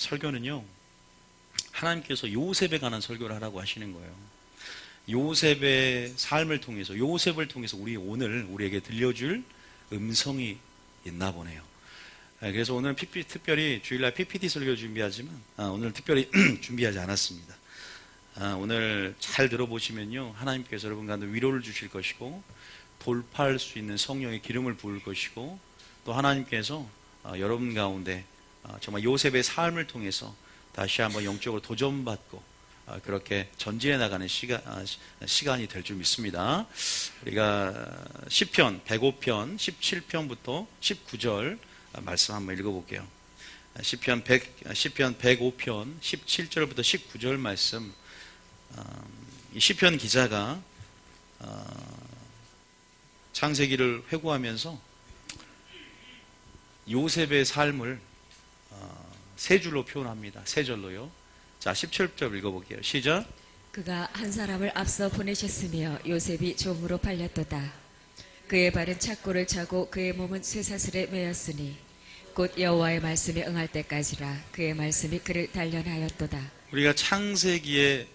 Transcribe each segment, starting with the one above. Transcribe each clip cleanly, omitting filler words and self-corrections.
설교는요, 하나님께서 요셉에 관한 설교를 하라고 하시는 거예요. 요셉의 삶을 통해서, 요셉을 통해서 우리에게 들려줄 음성이 있나 보네요. 그래서 오늘 특별히 주일날 PPT 설교 준비하지만 오늘 특별히 준비하지 않았습니다. 오늘 잘 들어보시면요, 하나님께서 여러분 가운데 위로를 주실 것이고 돌파할 수 있는 성령의 기름을 부을 것이고, 또 하나님께서 여러분 가운데 정말 요셉의 삶을 통해서 다시 한번 영적으로 도전받고 그렇게 전진해 나가는 시간이 될 줄 믿습니다. 우리가 시편 105편 17편부터 19절 말씀 한번 읽어볼게요. 시편 105편 17절부터 19절 말씀. 이 시편 기자가 창세기를 회고하면서 요셉의 삶을 세 줄로 표현합니다. 세 절로요. 자, 17절 읽어볼게요. 시작. 그가 한 사람을 앞서 보내셨으며 요셉이 종으로 팔렸도다. 그의 발은 착고를 차고 그의 몸은 쇠사슬에 매였으니 곧 여호와의 말씀에 응할 때까지라. 그의 말씀이 그를 단련하였도다. 우리가 창세기에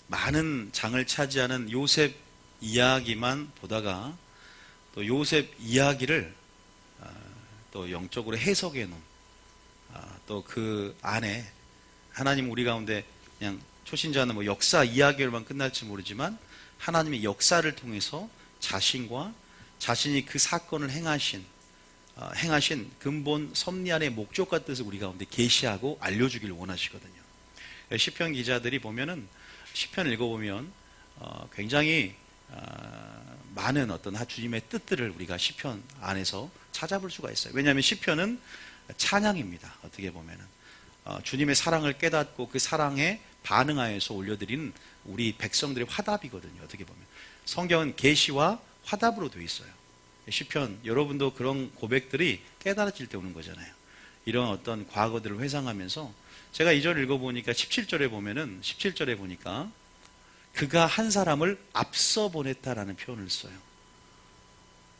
많은 장을 차지하는 요셉 이야기만 보다가 또 요셉 이야기를 또 영적으로 해석해 놓은, 또 그 안에 하나님 우리 가운데 그냥 초신자는 뭐 역사 이야기로만 끝날지 모르지만 하나님의 역사를 통해서 자신이 그 사건을 행하신 근본 섭리 안의 목적과 뜻을 우리 가운데 계시하고 알려주기를 원하시거든요. 시편 기자들이 보면은 시편 읽어보면 굉장히 많은 어떤 주님의 뜻들을 우리가 시편 안에서 찾아볼 수가 있어요. 왜냐하면 시편은 찬양입니다. 어떻게 보면은 주님의 사랑을 깨닫고 그 사랑에 반응하여서 올려드리는 우리 백성들의 화답이거든요. 어떻게 보면 성경은 계시와 화답으로 되어 있어요. 시편, 여러분도 그런 고백들이 깨달아질 때 오는 거잖아요. 이런 어떤 과거들을 회상하면서 제가 이 절 읽어보니까 17절에 보니까 그가 한 사람을 앞서 보냈다라는 표현을 써요.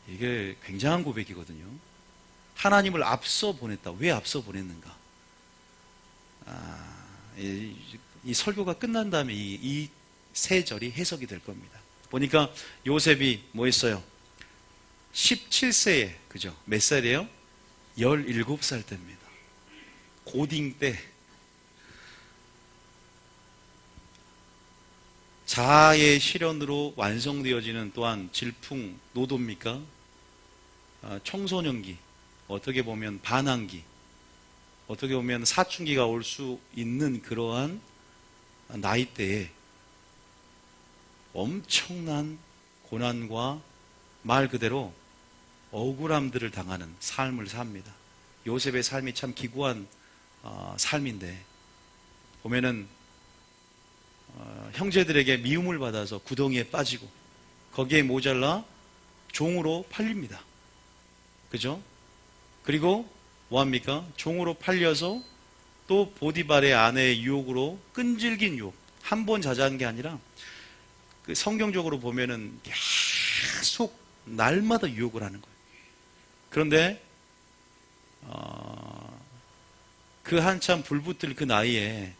이게 굉장한 고백이거든요. 하나님을 앞서 보냈다. 왜 앞서 보냈는가? 이 설교가 끝난 다음에 이 세 절이 해석이 될 겁니다. 보니까 요셉이 뭐 했어요? 17세에, 그죠? 몇 살이에요? 17살 때입니다. 고딩 때. 자아의 실현으로 완성되어지는 또한 질풍, 노도입니까? 청소년기, 어떻게 보면 반항기, 어떻게 보면 사춘기가 올 수 있는 그러한 나이대에 엄청난 고난과 말 그대로 억울함들을 당하는 삶을 삽니다. 요셉의 삶이 참 기구한 삶인데 보면은 형제들에게 미움을 받아서 구덩이에 빠지고 거기에 모자라 종으로 팔립니다. 그죠? 그리고 뭐합니까? 종으로 팔려서 또 보디발의 아내의 유혹으로 끈질긴 유혹, 한 번 자자한 게 아니라 그 성경적으로 보면은 계속 날마다 유혹을 하는 거예요. 그런데 그 한참 불붙을 그 나이에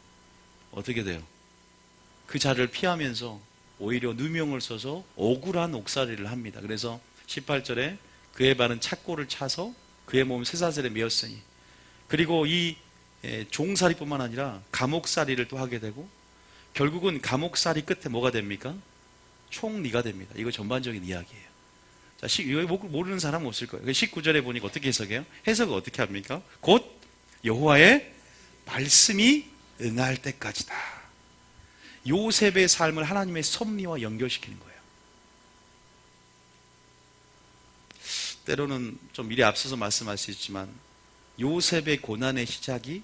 어떻게 돼요? 그 자리를 피하면서 오히려 누명을 써서 억울한 옥살이를 합니다. 그래서 18절에 그의 발은 착고를 차서 그의 몸은 쇠사슬에 매었으니, 그리고 이 종살이뿐만 아니라 감옥살이를 또 하게 되고 결국은 감옥살이 끝에 뭐가 됩니까? 총리가 됩니다. 이거 전반적인 이야기예요. 자, 이거 모르는 사람은 없을 거예요. 19절에 보니까 어떻게 해석해요? 해석을 어떻게 합니까? 곧 여호와의 말씀이 응할 때까지다. 요셉의 삶을 하나님의 섭리와 연결시키는 거예요. 때로는 좀 미리 앞서서 말씀할 수 있지만 요셉의 고난의 시작이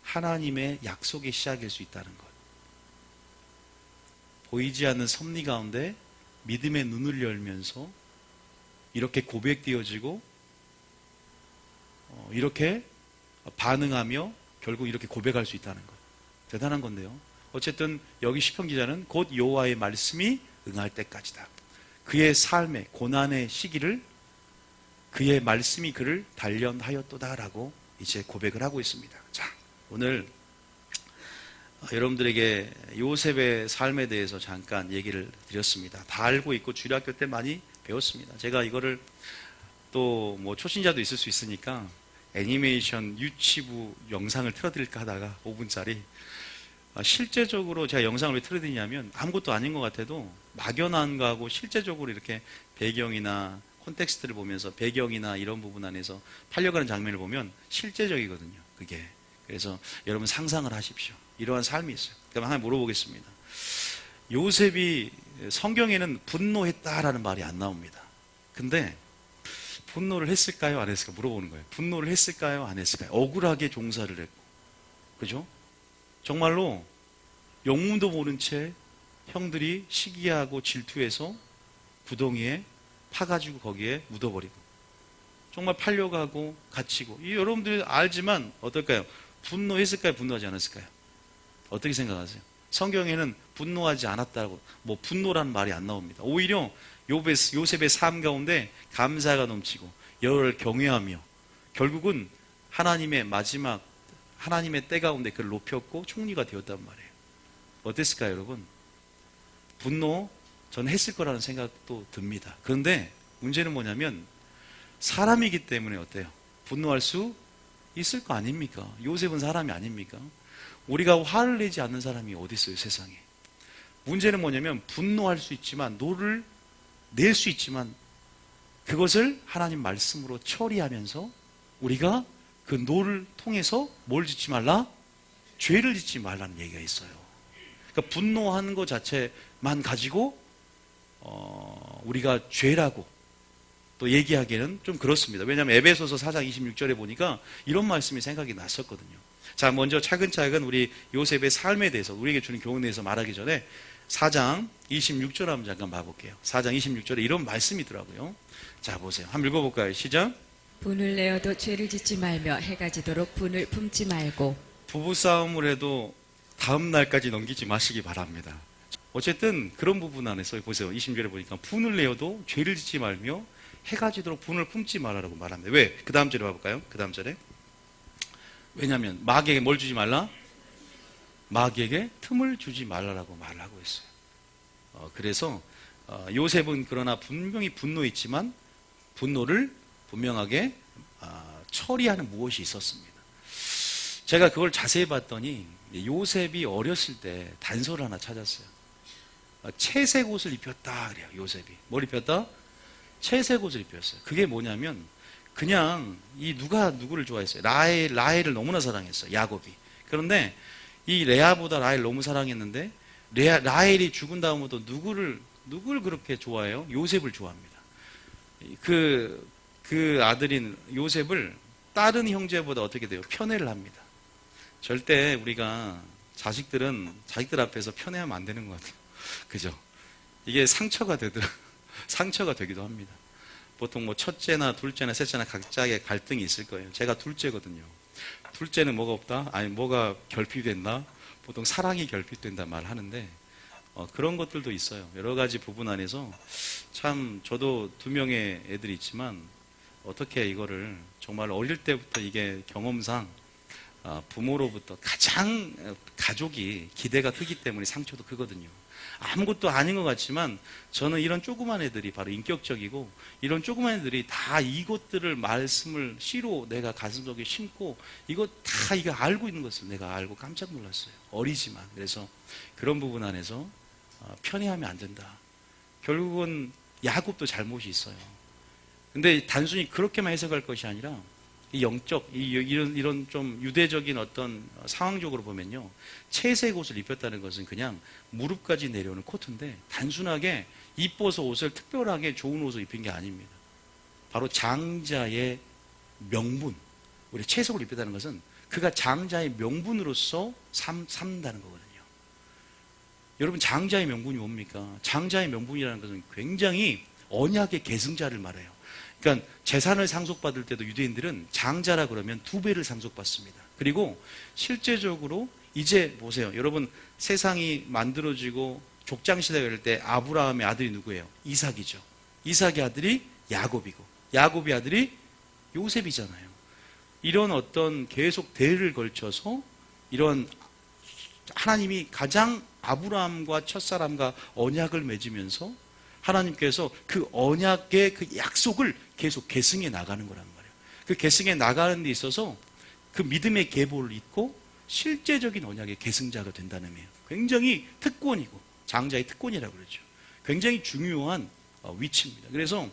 하나님의 약속의 시작일 수 있다는 것. 보이지 않는 섭리 가운데 믿음의 눈을 열면서 이렇게 고백되어지고 이렇게 반응하며 결국 이렇게 고백할 수 있다는 것. 대단한 건데요. 어쨌든 여기 시편 기자는 곧 여호와의 말씀이 응할 때까지다. 그의 삶의 고난의 시기를 그의 말씀이 그를 단련하였도다라고 이제 고백을 하고 있습니다. 자, 오늘 여러분들에게 요셉의 삶에 대해서 잠깐 얘기를 드렸습니다. 다 알고 있고 주일학교 때 많이 배웠습니다. 제가 이거를 또 뭐 초신자도 있을 수 있으니까 애니메이션 유치부 영상을 틀어드릴까 하다가 5분짜리 실제적으로 제가 영상을 왜 틀어드리냐면 아무것도 아닌 것 같아도 막연한 거하고 실제적으로 이렇게 배경이나 콘텍스트를 보면서 배경이나 이런 부분 안에서 팔려가는 장면을 보면 실제적이거든요. 그게. 그래서 여러분 상상을 하십시오. 이러한 삶이 있어요. 그럼 하나 물어보겠습니다. 요셉이 성경에는 분노했다라는 말이 안 나옵니다. 근데 분노를 했을까요? 안 했을까요? 물어보는 거예요. 분노를 했을까요? 안 했을까요? 억울하게 종사를 했고. 그죠? 정말로 영문도 모른 채 형들이 시기하고 질투해서 구덩이에 파가지고 거기에 묻어버리고 정말 팔려가고 갇히고 이 여러분들이 알지만 어떨까요? 분노했을까요? 분노하지 않았을까요? 어떻게 생각하세요? 성경에는 분노하지 않았다고 뭐 분노라는 말이 안 나옵니다. 오히려 요셉의 삶 가운데 감사가 넘치고 여호와를 경외하며 결국은 하나님의 마지막 하나님의 때 가운데 그를 높였고 총리가 되었단 말이에요. 어땠을까요, 여러분? 분노 저는 했을 거라는 생각도 듭니다. 그런데 문제는 뭐냐면 사람이기 때문에 어때요? 분노할 수 있을 거 아닙니까? 요셉은 사람이 아닙니까? 우리가 화를 내지 않는 사람이 어디 있어요, 세상에? 문제는 뭐냐면 분노할 수 있지만 노를 낼 수 있지만 그것을 하나님 말씀으로 처리하면서 우리가 그 노를 통해서 뭘 짓지 말라? 죄를 짓지 말라는 얘기가 있어요. 그러니까 분노하는 것 자체만 가지고 우리가 죄라고 또 얘기하기에는 좀 그렇습니다. 왜냐하면 에베소서 4장 26절에 보니까 이런 말씀이 생각이 났었거든요. 자, 먼저 차근차근 우리 요셉의 삶에 대해서 우리에게 주는 교훈에 대해서 말하기 전에 4장 26절 한번 잠깐 봐볼게요. 4장 26절에 이런 말씀이 있더라고요. 자, 보세요. 한번 읽어볼까요? 시작. 분을 내어도 죄를 짓지 말며 해가 지도록 분을 품지 말고. 부부싸움을 해도 다음 날까지 넘기지 마시기 바랍니다. 어쨌든 그런 부분 안에서 보세요. 20절에 보니까 분을 내어도 죄를 짓지 말며 해가 지도록 분을 품지 말라라고 말합니다. 왜? 그 다음 절에 봐볼까요? 그 다음 절에. 왜냐하면 마귀에게 뭘 주지 말라? 마귀에게 틈을 주지 말라라고 말을 하고 있어요. 그래서 요셉은 그러나 분명히 분노했지만 분노를 분명하게 처리하는 무엇이 있었습니다. 제가 그걸 자세히 봤더니 요셉이 어렸을 때 단서를 하나 찾았어요. 채색 옷을 입혔다 그래요. 요셉이 뭘 입혔다? 채색 옷을 입혔어요. 그게 뭐냐면 그냥 이 누가 누구를 좋아했어요? 라헬을 너무나 사랑했어요. 야곱이. 그런데 이 레아보다 라헬 너무 사랑했는데 라헬이 죽은 다음부터 누구를 그렇게 좋아해요? 요셉을 좋아합니다. 그 아들인 요셉을 다른 형제보다 어떻게 돼요? 편애를 합니다. 절대 우리가 자식들 앞에서 편애하면 안 되는 것 같아요. 그죠? 이게 상처가 되기도 합니다. 보통 뭐 첫째나 둘째나 셋째나 각자의 갈등이 있을 거예요. 제가 둘째거든요. 둘째는 뭐가 없다? 아니 뭐가 결핍된다? 보통 사랑이 결핍된다 말하는데 그런 것들도 있어요. 여러 가지 부분 안에서 참 저도 2명의 애들이 있지만 어떻게 이거를 정말 어릴 때부터 이게 경험상 부모로부터 가장 가족이 기대가 크기 때문에 상처도 크거든요. 아무것도 아닌 것 같지만 저는 이런 조그만 애들이 바로 인격적이고 이런 조그만 애들이 다 이것들을 말씀을 씨로 내가 가슴속에 심고 이거 다 이거 알고 있는 것을 내가 알고 깜짝 놀랐어요. 어리지만. 그래서 그런 부분 안에서 편애하면 안 된다. 결국은 야곱도 잘못이 있어요. 근데 단순히 그렇게만 해석할 것이 아니라 이 영적, 이런 좀 유대적인 어떤 상황적으로 보면요. 채색 옷을 입혔다는 것은 그냥 무릎까지 내려오는 코트인데 단순하게 이뻐서 옷을 특별하게 좋은 옷을 입힌 게 아닙니다. 바로 장자의 명분. 우리 채색을 입혔다는 것은 그가 장자의 명분으로서 삼다는 거거든요. 여러분 장자의 명분이 뭡니까? 장자의 명분이라는 것은 굉장히 언약의 계승자를 말해요. 그러니까 재산을 상속받을 때도 유대인들은 장자라 그러면 2배를 상속받습니다. 그리고 실제적으로 이제 보세요. 여러분 세상이 만들어지고 족장시대가 될 때 아브라함의 아들이 누구예요? 이삭이죠. 이삭의 아들이 야곱이고 야곱의 아들이 요셉이잖아요. 이런 어떤 계속 대를 걸쳐서 이런 하나님이 가장 아브라함과 첫사람과 언약을 맺으면서 하나님께서 그 언약의 그 약속을 계속 계승해 나가는 거란 말이에요. 그 계승해 나가는 데 있어서 그 믿음의 계보를 잇고 실제적인 언약의 계승자가 된다는 의미예요. 굉장히 특권이고 장자의 특권이라고 그러죠. 굉장히 중요한 위치입니다. 그래서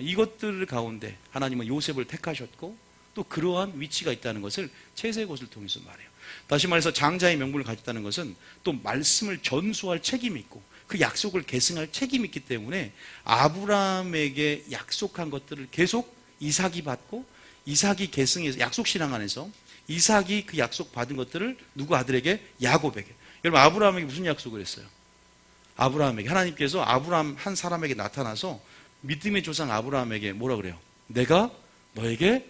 이것들 가운데 하나님은 요셉을 택하셨고 또 그러한 위치가 있다는 것을 채색옷을 통해서 말해요. 다시 말해서 장자의 명분을 가졌다는 것은 또 말씀을 전수할 책임이 있고 그 약속을 계승할 책임이 있기 때문에 아브라함에게 약속한 것들을 계속 이삭이 받고 이삭이 계승해서 약속신앙 안에서 이삭이 그 약속 받은 것들을 누구 아들에게? 야곱에게. 여러분 아브라함에게 무슨 약속을 했어요? 아브라함에게 하나님께서 아브라함 한 사람에게 나타나서 믿음의 조상 아브라함에게 뭐라 그래요? 내가 너에게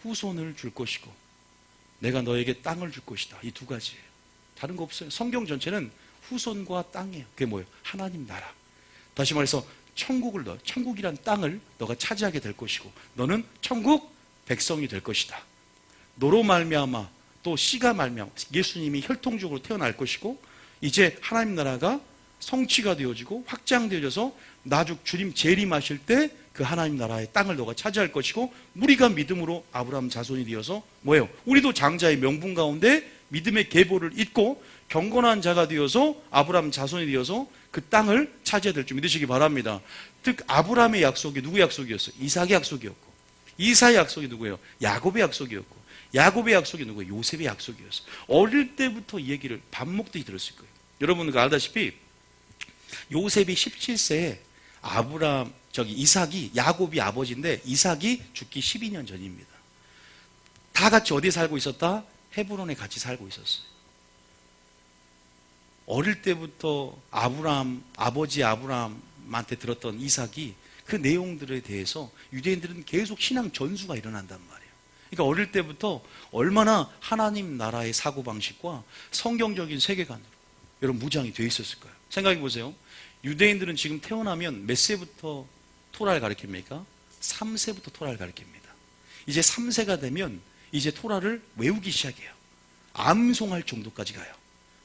후손을 줄 것이고 내가 너에게 땅을 줄 것이다. 이 두 가지예요. 다른 거 없어요. 성경 전체는 후손과 땅이에요. 그게 뭐예요? 하나님 나라. 다시 말해서 천국이란 땅을 너가 차지하게 될 것이고 너는 천국 백성이 될 것이다. 너로 말미암아 또 씨가 말미암아 예수님이 혈통적으로 태어날 것이고 이제 하나님 나라가 성취가 되어지고 확장되어져서 나중 주님 재림하실 때 그 하나님 나라의 땅을 너가 차지할 것이고 우리가 믿음으로 아브라함 자손이 되어서 뭐예요? 우리도 장자의 명분 가운데 믿음의 계보를 잇고 경건한 자가 되어서 아브라함 자손이 되어서 그 땅을 차지해야 될 줄 믿으시기 바랍니다. 즉 아브라함의 약속이 누구 약속이었어요? 이삭의 약속이었고 이삭의 약속이 누구예요? 야곱의 약속이었고 야곱의 약속이 누구예요? 요셉의 약속이었어요. 어릴 때부터 이 얘기를 밥 먹듯이 들었을 거예요. 여러분 알다시피 요셉이 17세에 이삭이 야곱이 아버지인데 이삭이 죽기 12년 전입니다. 다 같이 어디에 살고 있었다? 헤브론에 같이 살고 있었어요. 어릴 때부터 아버지 아브라함한테 들었던 이삭이 그 내용들에 대해서 유대인들은 계속 신앙 전수가 일어난단 말이에요. 그러니까 어릴 때부터 얼마나 하나님 나라의 사고방식과 성경적인 세계관으로 여러분 무장이 되어 있었을까요? 생각해 보세요. 유대인들은 지금 태어나면 몇 세부터 토라를 가르칩니까? 3세부터 토라를 가르칩니다. 이제 3세가 되면 이제 토라를 외우기 시작해요. 암송할 정도까지 가요.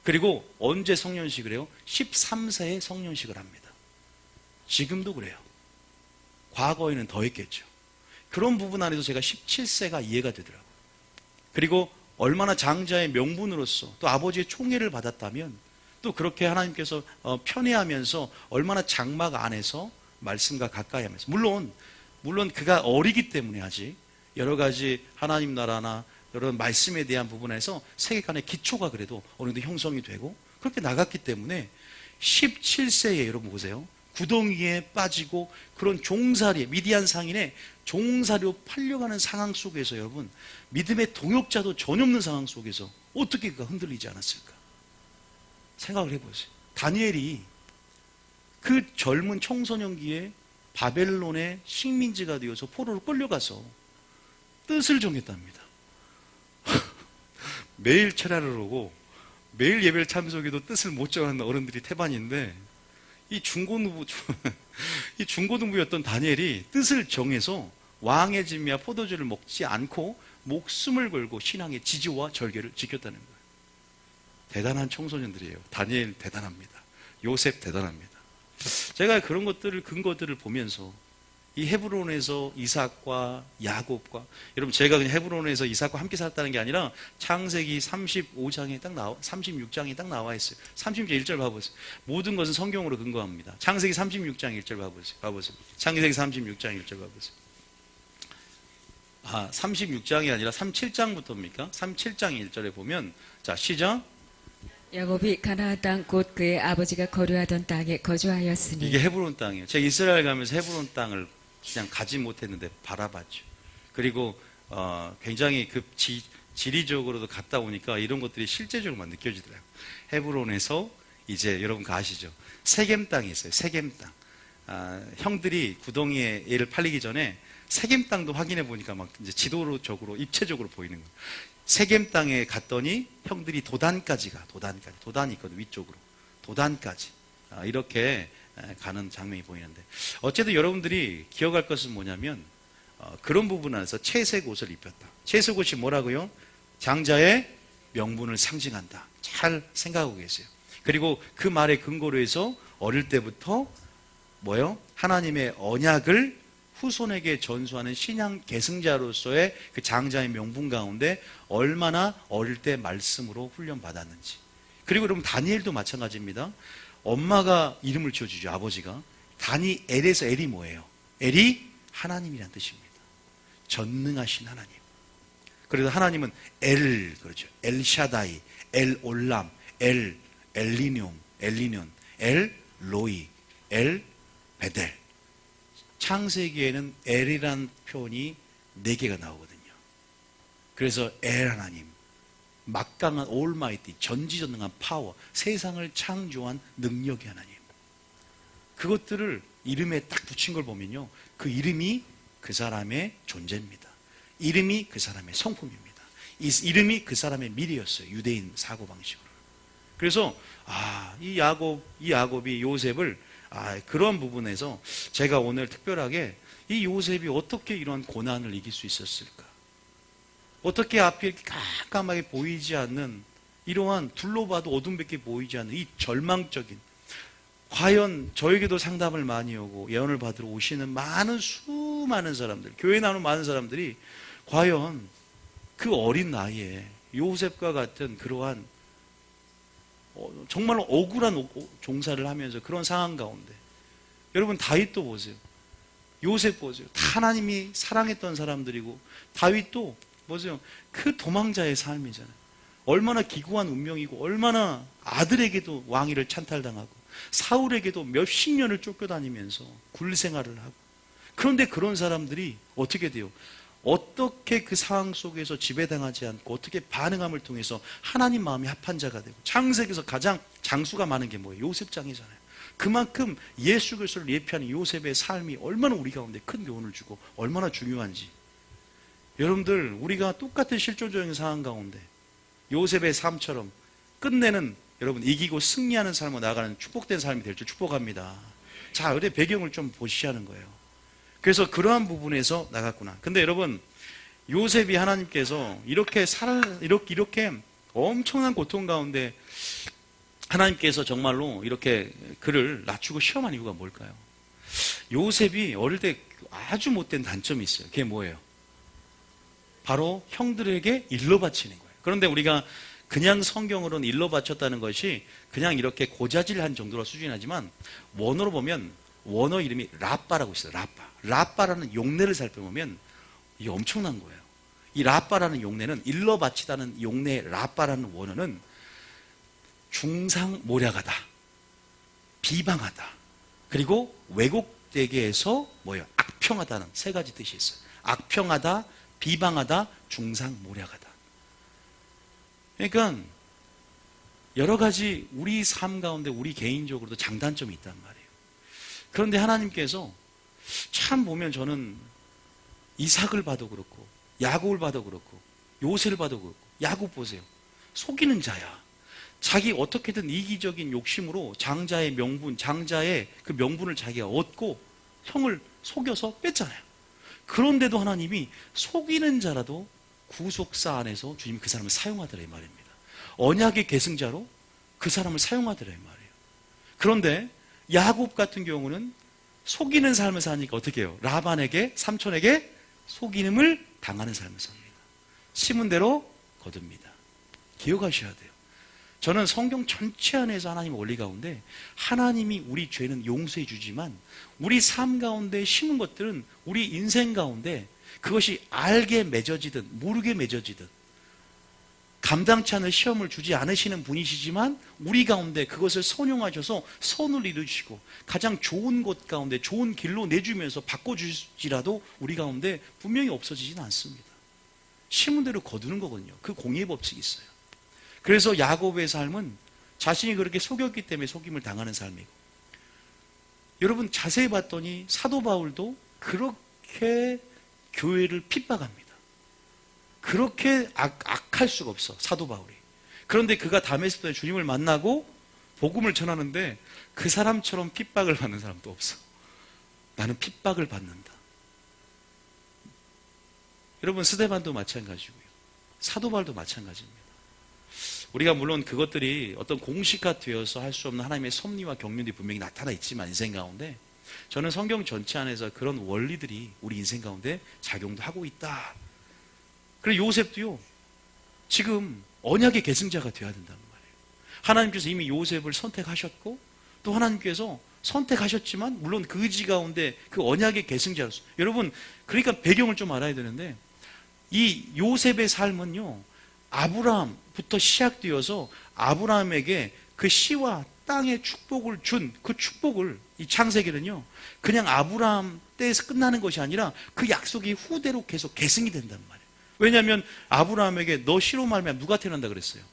그리고 언제 성년식을 해요? 13세에 성년식을 합니다. 지금도 그래요. 과거에는 더 했겠죠. 그런 부분 안에서 제가 17세가 이해가 되더라고요. 그리고 얼마나 장자의 명분으로서 또 아버지의 총애를 받았다면 또 그렇게 하나님께서 편애하면서 얼마나 장막 안에서 말씀과 가까이 하면서 물론 그가 어리기 때문에 아직 여러 가지 하나님 나라나 여러 말씀에 대한 부분에서 세계관의 기초가 그래도 어느 정도 형성이 되고 그렇게 나갔기 때문에 17세에 여러분 보세요. 구덩이에 빠지고 그런 종살이 미디안 상인의 종살이로 팔려가는 상황 속에서 여러분 믿음의 동역자도 전혀 없는 상황 속에서 어떻게 그가 흔들리지 않았을까? 생각을 해보세요. 다니엘이 그 젊은 청소년기에 바벨론의 식민지가 되어서 포로로 끌려가서 뜻을 정했답니다. 매일 철야를 오고 매일 예배를 참석해도 뜻을 못 정하는 어른들이 태반인데 이 중고등부였던 다니엘이 뜻을 정해서 왕의 짐이야 포도주를 먹지 않고 목숨을 걸고 신앙의 지지와 절개를 지켰다는 거예요. 대단한 청소년들이에요. 다니엘 대단합니다. 요셉 대단합니다. 제가 그런 근거들을 보면서 이 헤브론에서 이삭과 야곱과 여러분 제가 그냥 헤브론에서 이삭과 함께 살았다는 게 아니라 창세기 36장에 딱 나와 있어요. 36장 1절 봐보세요. 모든 것은 성경으로 근거합니다. 창세기 36장 1절 봐보세요. 창세기 36장 1절 봐보세요. 36장이 아니라 37장부터입니까? 37장 1절에 보면 자 시작. 야곱이 가나안 땅 곧 그의 아버지가 거류하던 땅에 거주하였으니 이게 헤브론 땅이에요. 제가 이스라엘 가면서 헤브론 땅을 그냥 가지 못했는데 바라봤죠. 그리고 굉장히 그 지리적으로도 갔다 오니까 이런 것들이 실제적으로만 느껴지더라고요. 헤브론에서 이제 여러분 아시죠? 세겜 땅이 있어요. 세겜 땅. 형들이 구덩이에 얘를 팔리기 전에 세겜 땅도 확인해 보니까 막 이제 지도적으로 입체적으로 보이는 거예요. 세겜 땅에 갔더니 형들이 도단까지 도단이 있거든 위쪽으로 도단까지 이렇게 가는 장면이 보이는데 어쨌든 여러분들이 기억할 것은 뭐냐면 그런 부분 안에서 채색 옷을 입혔다. 채색 옷이 뭐라고요? 장자의 명분을 상징한다. 잘 생각하고 계세요. 그리고 그 말의 근거로 해서 어릴 때부터 뭐요? 하나님의 언약을 후손에게 전수하는 신앙 계승자로서의 그 장자의 명분 가운데 얼마나 어릴 때 말씀으로 훈련받았는지. 그리고 여러분 다니엘도 마찬가지입니다. 엄마가 이름을 지어주죠. 아버지가. 다니엘에서 엘이 뭐예요? 엘이 하나님이란 뜻입니다. 전능하신 하나님. 그래서 하나님은 엘, 그렇죠. 엘샤다이, 엘올람, 엘리뇽, 엘로이, 엘베델. 창세기에는 엘이란 표현이 4개가 나오거든요. 그래서 엘 하나님, 막강한 올마이티, 전지전능한 파워, 세상을 창조한 능력의 하나님. 그것들을 이름에 딱 붙인 걸 보면요, 그 이름이 그 사람의 존재입니다. 이름이 그 사람의 성품입니다. 이 이름이 그 사람의 미래였어요. 유대인 사고방식으로. 그래서 이 야곱이 요셉을 그런 부분에서 제가 오늘 특별하게 이 요셉이 어떻게 이런 고난을 이길 수 있었을까? 어떻게 앞이 이렇게 깜깜하게 보이지 않는 이러한 둘러봐도 어둠밖에 보이지 않는 이 절망적인, 과연 저에게도 상담을 많이 오고 예언을 받으러 오시는 수많은 사람들, 교회 나오는 많은 사람들이 과연 그 어린 나이에 요셉과 같은 그러한 정말로 억울한 종사를 하면서 그런 상황 가운데, 여러분 다윗도 보세요. 요셉 보세요. 다 하나님이 사랑했던 사람들이고, 다윗도 보세요. 그 도망자의 삶이잖아요. 얼마나 기구한 운명이고, 얼마나 아들에게도 왕위를 찬탈당하고, 사울에게도 몇십 년을 쫓겨다니면서 굴생활을 하고. 그런데 그런 사람들이 어떻게 돼요? 어떻게 그 상황 속에서 지배당하지 않고 어떻게 반응함을 통해서 하나님 마음이 합한 자가 되고, 창세기에서 가장 장수가 많은 게 뭐예요? 요셉장이잖아요. 그만큼 예수 그리스도를 예표하는 요셉의 삶이 얼마나 우리 가운데 큰 교훈을 주고 얼마나 중요한지. 여러분들, 우리가 똑같은 실존적인 상황 가운데 요셉의 삶처럼 끝내는, 여러분 이기고 승리하는 삶으로 나아가는 축복된 삶이 될 줄 축복합니다. 자, 우리 배경을 좀 보시자는 거예요. 그래서 그러한 부분에서 나갔구나. 근데 여러분, 요셉이 하나님께서 이렇게 엄청난 고통 가운데 하나님께서 정말로 이렇게 그를 낮추고 시험한 이유가 뭘까요? 요셉이 어릴 때 아주 못된 단점이 있어요. 그게 뭐예요? 바로 형들에게 일러 바치는 거예요. 그런데 우리가 그냥 성경으로는 일러 바쳤다는 것이 그냥 이렇게 고자질한 정도로 수준하지만, 원어로 보면 원어 이름이 라빠라고 있어요. 라빠라는 용례를 살펴보면 이게 엄청난 거예요. 이 라빠라는 용례는, 일러 바치다는 용례 라빠라는 원어는 중상모략하다, 비방하다, 그리고 왜곡되게 해서 뭐예요? 악평하다는 3가지 뜻이 있어요. 악평하다, 비방하다, 중상모략하다. 그러니까 여러 가지 우리 삶 가운데 우리 개인적으로도 장단점이 있단 말이에요. 그런데 하나님께서 참 보면, 저는 이삭을 봐도 그렇고 야곱을 봐도 그렇고 요셉을 봐도 그렇고, 야곱 보세요. 속이는 자야. 자기 어떻게든 이기적인 욕심으로 장자의 명분, 장자의 그 명분을 자기가 얻고 형을 속여서 뺐잖아요. 그런데도 하나님이 속이는 자라도 구속사 안에서 주님이 그 사람을 사용하더라 이 말입니다. 언약의 계승자로 그 사람을 사용하더라 이 말이에요. 그런데 야곱 같은 경우는 속이는 삶을 사니까 어떻게 해요? 라반에게, 삼촌에게 속임을 당하는 삶을 삽니다. 심은 대로 거둡니다. 기억하셔야 돼요. 저는 성경 전체 안에서 하나님의 원리 가운데, 하나님이 우리 죄는 용서해 주지만 우리 삶 가운데 심은 것들은 우리 인생 가운데, 그것이 알게 맺어지든 모르게 맺어지든 감당치 않을 시험을 주지 않으시는 분이시지만, 우리 가운데 그것을 선용하셔서 선을 이루시고 가장 좋은 곳 가운데 좋은 길로 내주면서 바꿔주시라도 우리 가운데 분명히 없어지지는 않습니다. 심은 대로 거두는 거거든요. 그 공의의 법칙이 있어요. 그래서 야곱의 삶은 자신이 그렇게 속였기 때문에 속임을 당하는 삶이고, 여러분 자세히 봤더니 사도 바울도 그렇게 교회를 핍박합니다. 그렇게 악할 수가 없어, 사도 바울이. 그런데 그가 다메섹도에 주님을 만나고 복음을 전하는데 그 사람처럼 핍박을 받는 사람도 없어. 나는 핍박을 받는다. 여러분 스데반도 마찬가지고요, 사도 바울도 마찬가지입니다. 우리가 물론 그것들이 어떤 공식화되어서 할 수 없는 하나님의 섭리와 경륜이 분명히 나타나 있지만 인생 가운데 저는 성경 전체 안에서 그런 원리들이 우리 인생 가운데 작용도 하고 있다. 그리고 요셉도요, 지금 언약의 계승자가 되어야 된다는 말이에요. 하나님께서 이미 요셉을 선택하셨고 또 하나님께서 선택하셨지만 물론 그 의지 가운데 그 언약의 계승자로서, 여러분 그러니까 배경을 좀 알아야 되는데, 이 요셉의 삶은요 아브라함부터 시작되어서 아브라함에게 그 씨와 땅의 축복을 준 그 축복을, 이 창세기는요 그냥 아브라함 때에서 끝나는 것이 아니라 그 약속이 후대로 계속 계승이 된단 말이에요. 왜냐하면 아브라함에게 너 씨로 말미암아 누가 태어난다 그랬어요?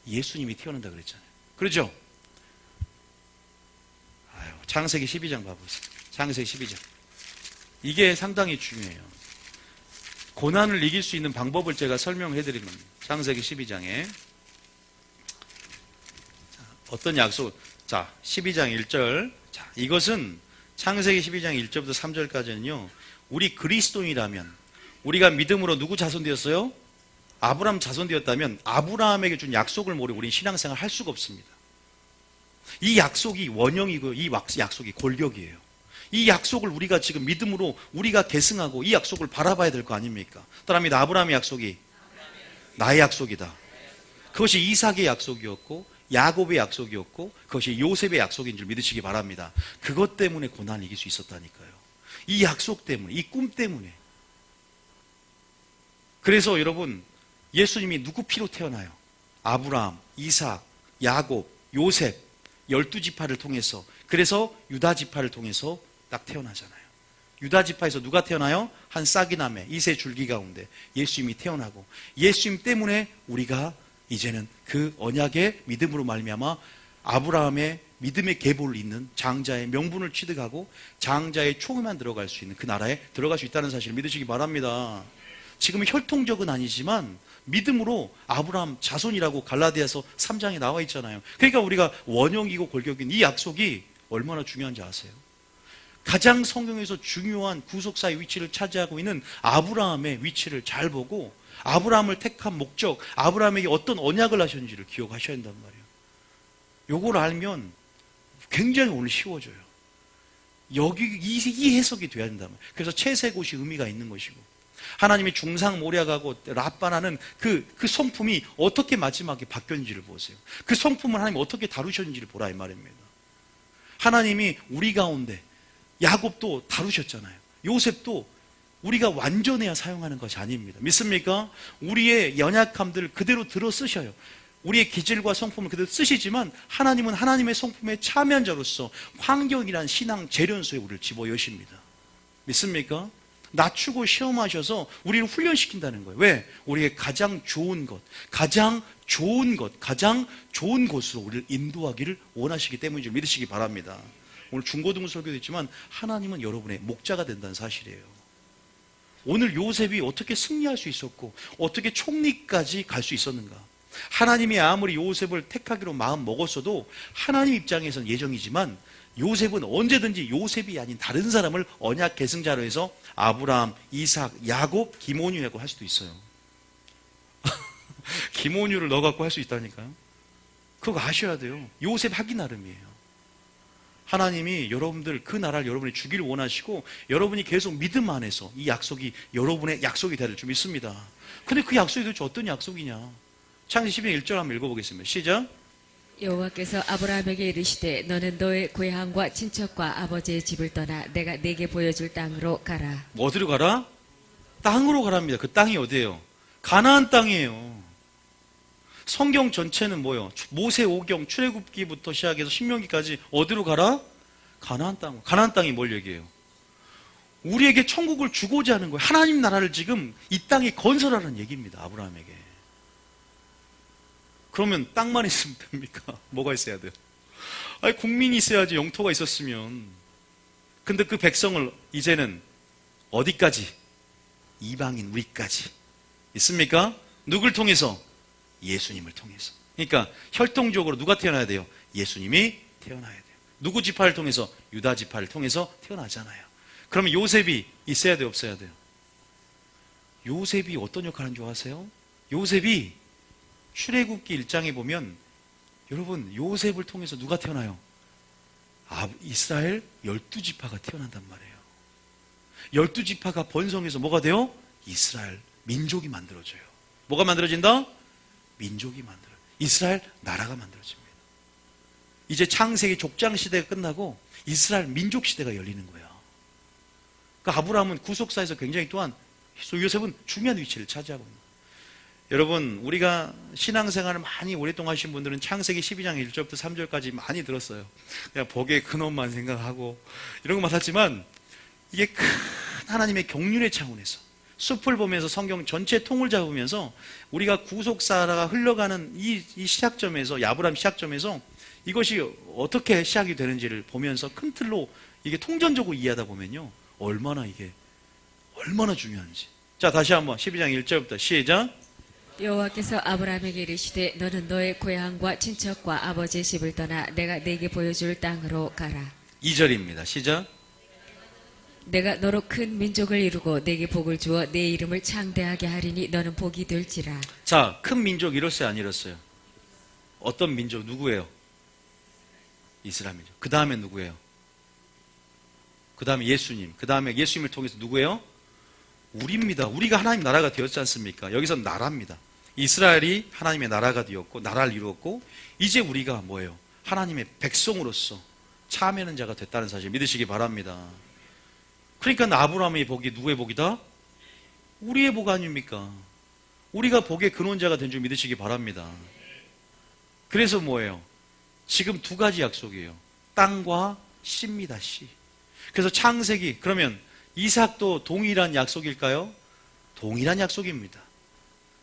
예수님이 태어난다 그랬잖아요. 그렇죠? 창세기 12장 봐보세요. 창세기 12장. 이게 상당히 중요해요. 고난을 이길 수 있는 방법을 제가 설명해 드리는 겁니다. 창세기 12장에 어떤 약속, 자 12장 1절, 자 이것은 창세기 12장 1절부터 3절까지는요 우리 그리스도인이라면, 우리가 믿음으로 누구 자손 되었어요? 아브라함 자손 되었다면 아브라함에게 준 약속을 모르고 우리는 신앙생활 할 수가 없습니다. 이 약속이 원형이고 이 약속이 골격이에요. 이 약속을 우리가 지금 믿음으로 우리가 계승하고 이 약속을 바라봐야 될 거 아닙니까? 따라합니다. 아브라함의 약속이 나의 약속이다. 그것이 이삭의 약속이었고 야곱의 약속이었고 그것이 요셉의 약속인 줄 믿으시기 바랍니다. 그것 때문에 고난을 이길 수 있었다니까요. 이 약속 때문에, 이 꿈 때문에. 그래서 여러분, 예수님이 누구 피로 태어나요? 아브라함, 이삭, 야곱, 요셉 12지파를 통해서, 그래서 유다지파를 통해서 딱 태어나잖아요. 유다지파에서 누가 태어나요? 한 싹이 남의 이세 줄기 가운데 예수님이 태어나고, 예수님 때문에 우리가 이제는 그 언약의 믿음으로 말미암아 아브라함의 믿음의 계보를 잇는 장자의 명분을 취득하고 장자의 총에만 들어갈 수 있는 그 나라에 들어갈 수 있다는 사실을 믿으시기 바랍니다. 지금 혈통적은 아니지만 믿음으로 아브라함 자손이라고 갈라디아서 3장에 나와 있잖아요. 그러니까 우리가 원형이고 골격인 이 약속이 얼마나 중요한지 아세요? 가장 성경에서 중요한 구속사의 위치를 차지하고 있는 아브라함의 위치를 잘 보고 아브라함을 택한 목적, 아브라함에게 어떤 언약을 하셨는지를 기억하셔야 한단 말이에요. 요걸 알면 굉장히 오늘 쉬워져요. 여기 이 해석이 돼야 된단 말이에요. 그래서 채색옷이 의미가 있는 것이고, 하나님이 중상 모략하고 라빠나는 그 성품이 어떻게 마지막에 바뀌었는지를 보세요. 그 성품을 하나님이 어떻게 다루셨는지를 보라 이 말입니다. 하나님이 우리 가운데 야곱도 다루셨잖아요. 요셉도 우리가 완전해야 사용하는 것이 아닙니다. 믿습니까? 우리의 연약함들을 그대로 들어 쓰셔요. 우리의 기질과 성품을 그대로 쓰시지만 하나님은 하나님의 성품의 참여자로서 환경이란 신앙 재련소에 우리를 집어여십니다. 믿습니까? 낮추고 시험하셔서 우리를 훈련시킨다는 거예요. 왜? 우리의 가장 좋은 것, 가장 좋은 곳으로 우리를 인도하기를 원하시기 때문인 줄 믿으시기 바랍니다. 오늘 중고등 설교도 있지만 하나님은 여러분의 목자가 된다는 사실이에요. 오늘 요셉이 어떻게 승리할 수 있었고 어떻게 총리까지 갈 수 있었는가? 하나님이 아무리 요셉을 택하기로 마음 먹었어도 하나님 입장에서는 예정이지만 요셉은 언제든지 요셉이 아닌 다른 사람을 언약 계승자로 해서 아브라함, 이삭, 야곱, 기모뉴라고 할 수도 있어요. 기모뉴를 넣어갖고 할 수 있다니까요. 그거 아셔야 돼요. 요셉 하기 나름이에요. 하나님이 여러분들 그 나라를 여러분이 주기를 원하시고 여러분이 계속 믿음 안에서 이 약속이 여러분의 약속이 될 줄 믿습니다. 근데 그 약속이 도대체 어떤 약속이냐? 창세기 12장 1절 한번 읽어보겠습니다. 시작. 여호와께서 아브라함에게 이르시되 너는 너의 고향과 친척과 아버지의 집을 떠나 내가 네게 보여줄 땅으로 가라. 뭐 어디로 가라? 땅으로 가랍니다. 그 땅이 어디예요? 가나안 땅이에요. 성경 전체는 뭐예요? 모세 오경 출애굽기부터 시작해서 신명기까지 어디로 가라? 가나안 땅. 가나안 땅이 뭘 얘기해요? 우리에게 천국을 주고자 하는 거예요. 하나님 나라를 지금 이 땅에 건설하라는 얘기입니다. 아브라함에게. 그러면 땅만 있으면 됩니까? 뭐가 있어야 돼요? 아니, 국민이 있어야지. 영토가 있었으면. 근데 그 백성을 이제는 어디까지? 이방인 우리까지. 있습니까? 누굴 통해서? 예수님을 통해서. 그러니까 혈통적으로 누가 태어나야 돼요? 예수님이 태어나야 돼요. 누구 지파를 통해서? 유다 지파를 통해서 태어나잖아요. 그러면 요셉이 있어야 돼요? 없어야 돼요? 요셉이 어떤 역할을 하는 줄 아세요? 요셉이 출애굽기 1장에 보면 여러분 요셉을 통해서 누가 태어나요? 이스라엘 12지파가 태어난단 말이에요. 12지파가 번성해서 뭐가 돼요? 이스라엘 민족이 만들어져요. 뭐가 만들어진다? 민족이 만들어요. 이스라엘 나라가 만들어집니다. 이제 창세기 족장 시대가 끝나고 이스라엘 민족 시대가 열리는 거예요. 그러니까 아브라함은 구속사에서 굉장히 또한 요셉은 중요한 위치를 차지하고 있는 거예요. 여러분 우리가 신앙생활을 많이 오랫동안 하신 분들은 창세기 12장 1절부터 3절까지 많이 들었어요. 그냥 복의 근원만 생각하고 이런 것만 하지만 이게 큰 하나님의 경륜의 차원에서 숲을 보면서 성경 전체 통을 잡으면서 우리가 구속사가 흘러가는 이 시작점에서 아브라함 시작점에서 이것이 어떻게 시작이 되는지를 보면서 큰 틀로 이게 통전적으로 이해하다 보면요 얼마나 중요한지. 자 다시 한번 12장 1절부터 시작. 여호와께서 아브라함에게 이르시되 너는 너의 고향과 친척과 아버지의 집을 떠나 내가 네게 보여줄 땅으로 가라. 2절입니다. 시작. 내가 너로 큰 민족을 이루고 네게 복을 주어 네 이름을 창대하게 하리니 너는 복이 될지라. 자, 큰 민족 이뤘어요, 안 이뤘어요? 어떤 민족 누구예요? 이스라엘 민족. 그 다음에 누구예요? 그 다음에 예수님. 그 다음에 예수님을 통해서 누구예요? 우리입니다. 우리가 하나님 나라가 되었지 않습니까? 여기서 나라입니다. 이스라엘이 하나님의 나라가 되었고 나라를 이루었고 이제 우리가 뭐예요? 하나님의 백성으로서 참여하는 자가 됐다는 사실 믿으시기 바랍니다. 그러니까 아브라함의 복이 누구의 복이다? 우리의 복 아닙니까? 우리가 복의 근원자가 된 줄 믿으시기 바랍니다. 그래서 뭐예요? 지금 두 가지 약속이에요. 땅과 씨입니다. 씨. 그래서 창세기 그러면 이삭도 동일한 약속일까요? 동일한 약속입니다.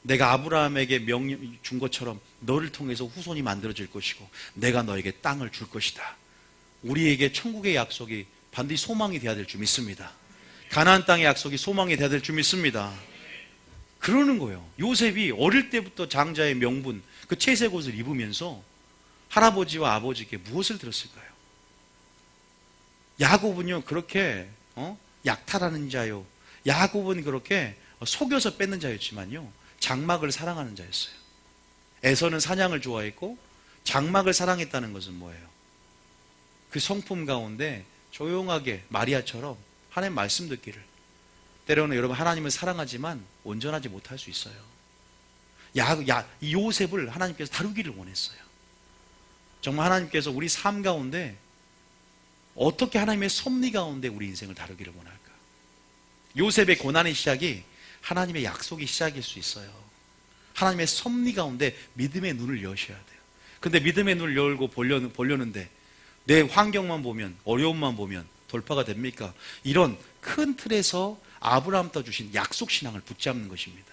내가 아브라함에게 명령 준 것처럼 너를 통해서 후손이 만들어질 것이고 내가 너에게 땅을 줄 것이다. 우리에게 천국의 약속이 반드시 소망이 되어야 될 줄 믿습니다. 가나안 땅의 약속이 소망이 되어야 될 줄 믿습니다. 그러는 거예요. 요셉이 어릴 때부터 장자의 명분 그 채색 옷을 입으면서 할아버지와 아버지께 무엇을 들었을까요? 야곱은요 그렇게 약탈하는 자요. 야곱은 그렇게 속여서 뺏는 자였지만요 장막을 사랑하는 자였어요. 에서는 사냥을 좋아했고 장막을 사랑했다는 것은 뭐예요? 그 성품 가운데 조용하게 마리아처럼 하나님 말씀 듣기를. 때로는 여러분 하나님을 사랑하지만 온전하지 못할 수 있어요. 이 요셉을 하나님께서 다루기를 원했어요. 정말 하나님께서 우리 삶 가운데 어떻게 하나님의 섭리 가운데 우리 인생을 다루기를 원할까? 요셉의 고난의 시작이 하나님의 약속이 시작일 수 있어요. 하나님의 섭리 가운데 믿음의 눈을 여셔야 돼요. 근데 믿음의 눈을 열고 보려는데 내 환경만 보면 어려움만 보면 돌파가 됩니까? 이런 큰 틀에서 아브라함부터 주신 약속 신앙을 붙잡는 것입니다.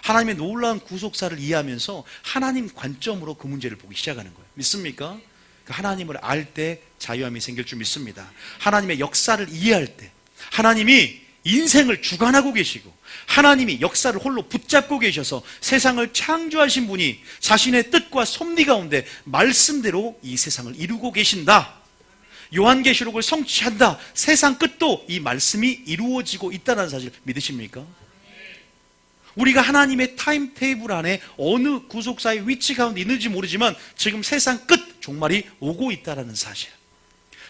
하나님의 놀라운 구속사를 이해하면서 하나님 관점으로 그 문제를 보기 시작하는 거예요. 믿습니까? 하나님을 알 때 자유함이 생길 줄 믿습니다. 하나님의 역사를 이해할 때 하나님이 인생을 주관하고 계시고 하나님이 역사를 홀로 붙잡고 계셔서 세상을 창조하신 분이 자신의 뜻과 섭리 가운데 말씀대로 이 세상을 이루고 계신다. 요한계시록을 성취한다. 세상 끝도 이 말씀이 이루어지고 있다는 사실 믿으십니까? 우리가 하나님의 타임테이블 안에 어느 구속사의 위치 가운데 있는지 모르지만 지금 세상 끝 종말이 오고 있다는 사실.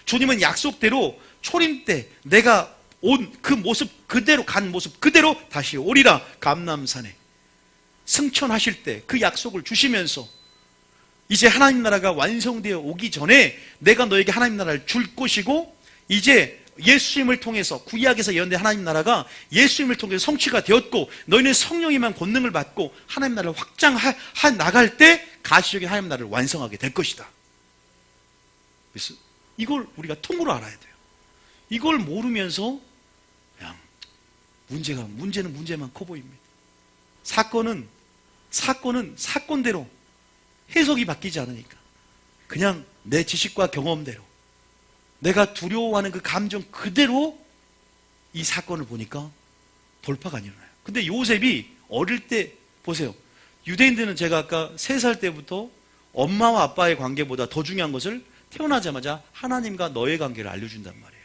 주님은 약속대로 초림 때 내가 온 그 모습 그대로 간 모습 그대로 다시 오리라. 감람산에 승천하실 때 그 약속을 주시면서 이제 하나님 나라가 완성되어 오기 전에 내가 너에게 하나님 나라를 줄 것이고 이제 예수님을 통해서 구약에서 예언된 하나님 나라가 예수님을 통해서 성취가 되었고 너희는 성령이만 권능을 받고 하나님 나라를 확장해 나갈 때 가시적인 하나님 나라를 완성하게 될 것이다. 그래서 이걸 우리가 통으로 알아야 돼요. 이걸 모르면서 그냥 문제는 문제만 커 보입니다. 사건은 사건대로 해석이 바뀌지 않으니까 그냥 내 지식과 경험대로 내가 두려워하는 그 감정 그대로 이 사건을 보니까 돌파가 안 일어나요. 근데 요셉이 어릴 때 보세요. 유대인들은 제가 아까 3살 때부터 엄마와 아빠의 관계보다 더 중요한 것을 태어나자마자 하나님과 너의 관계를 알려준단 말이에요.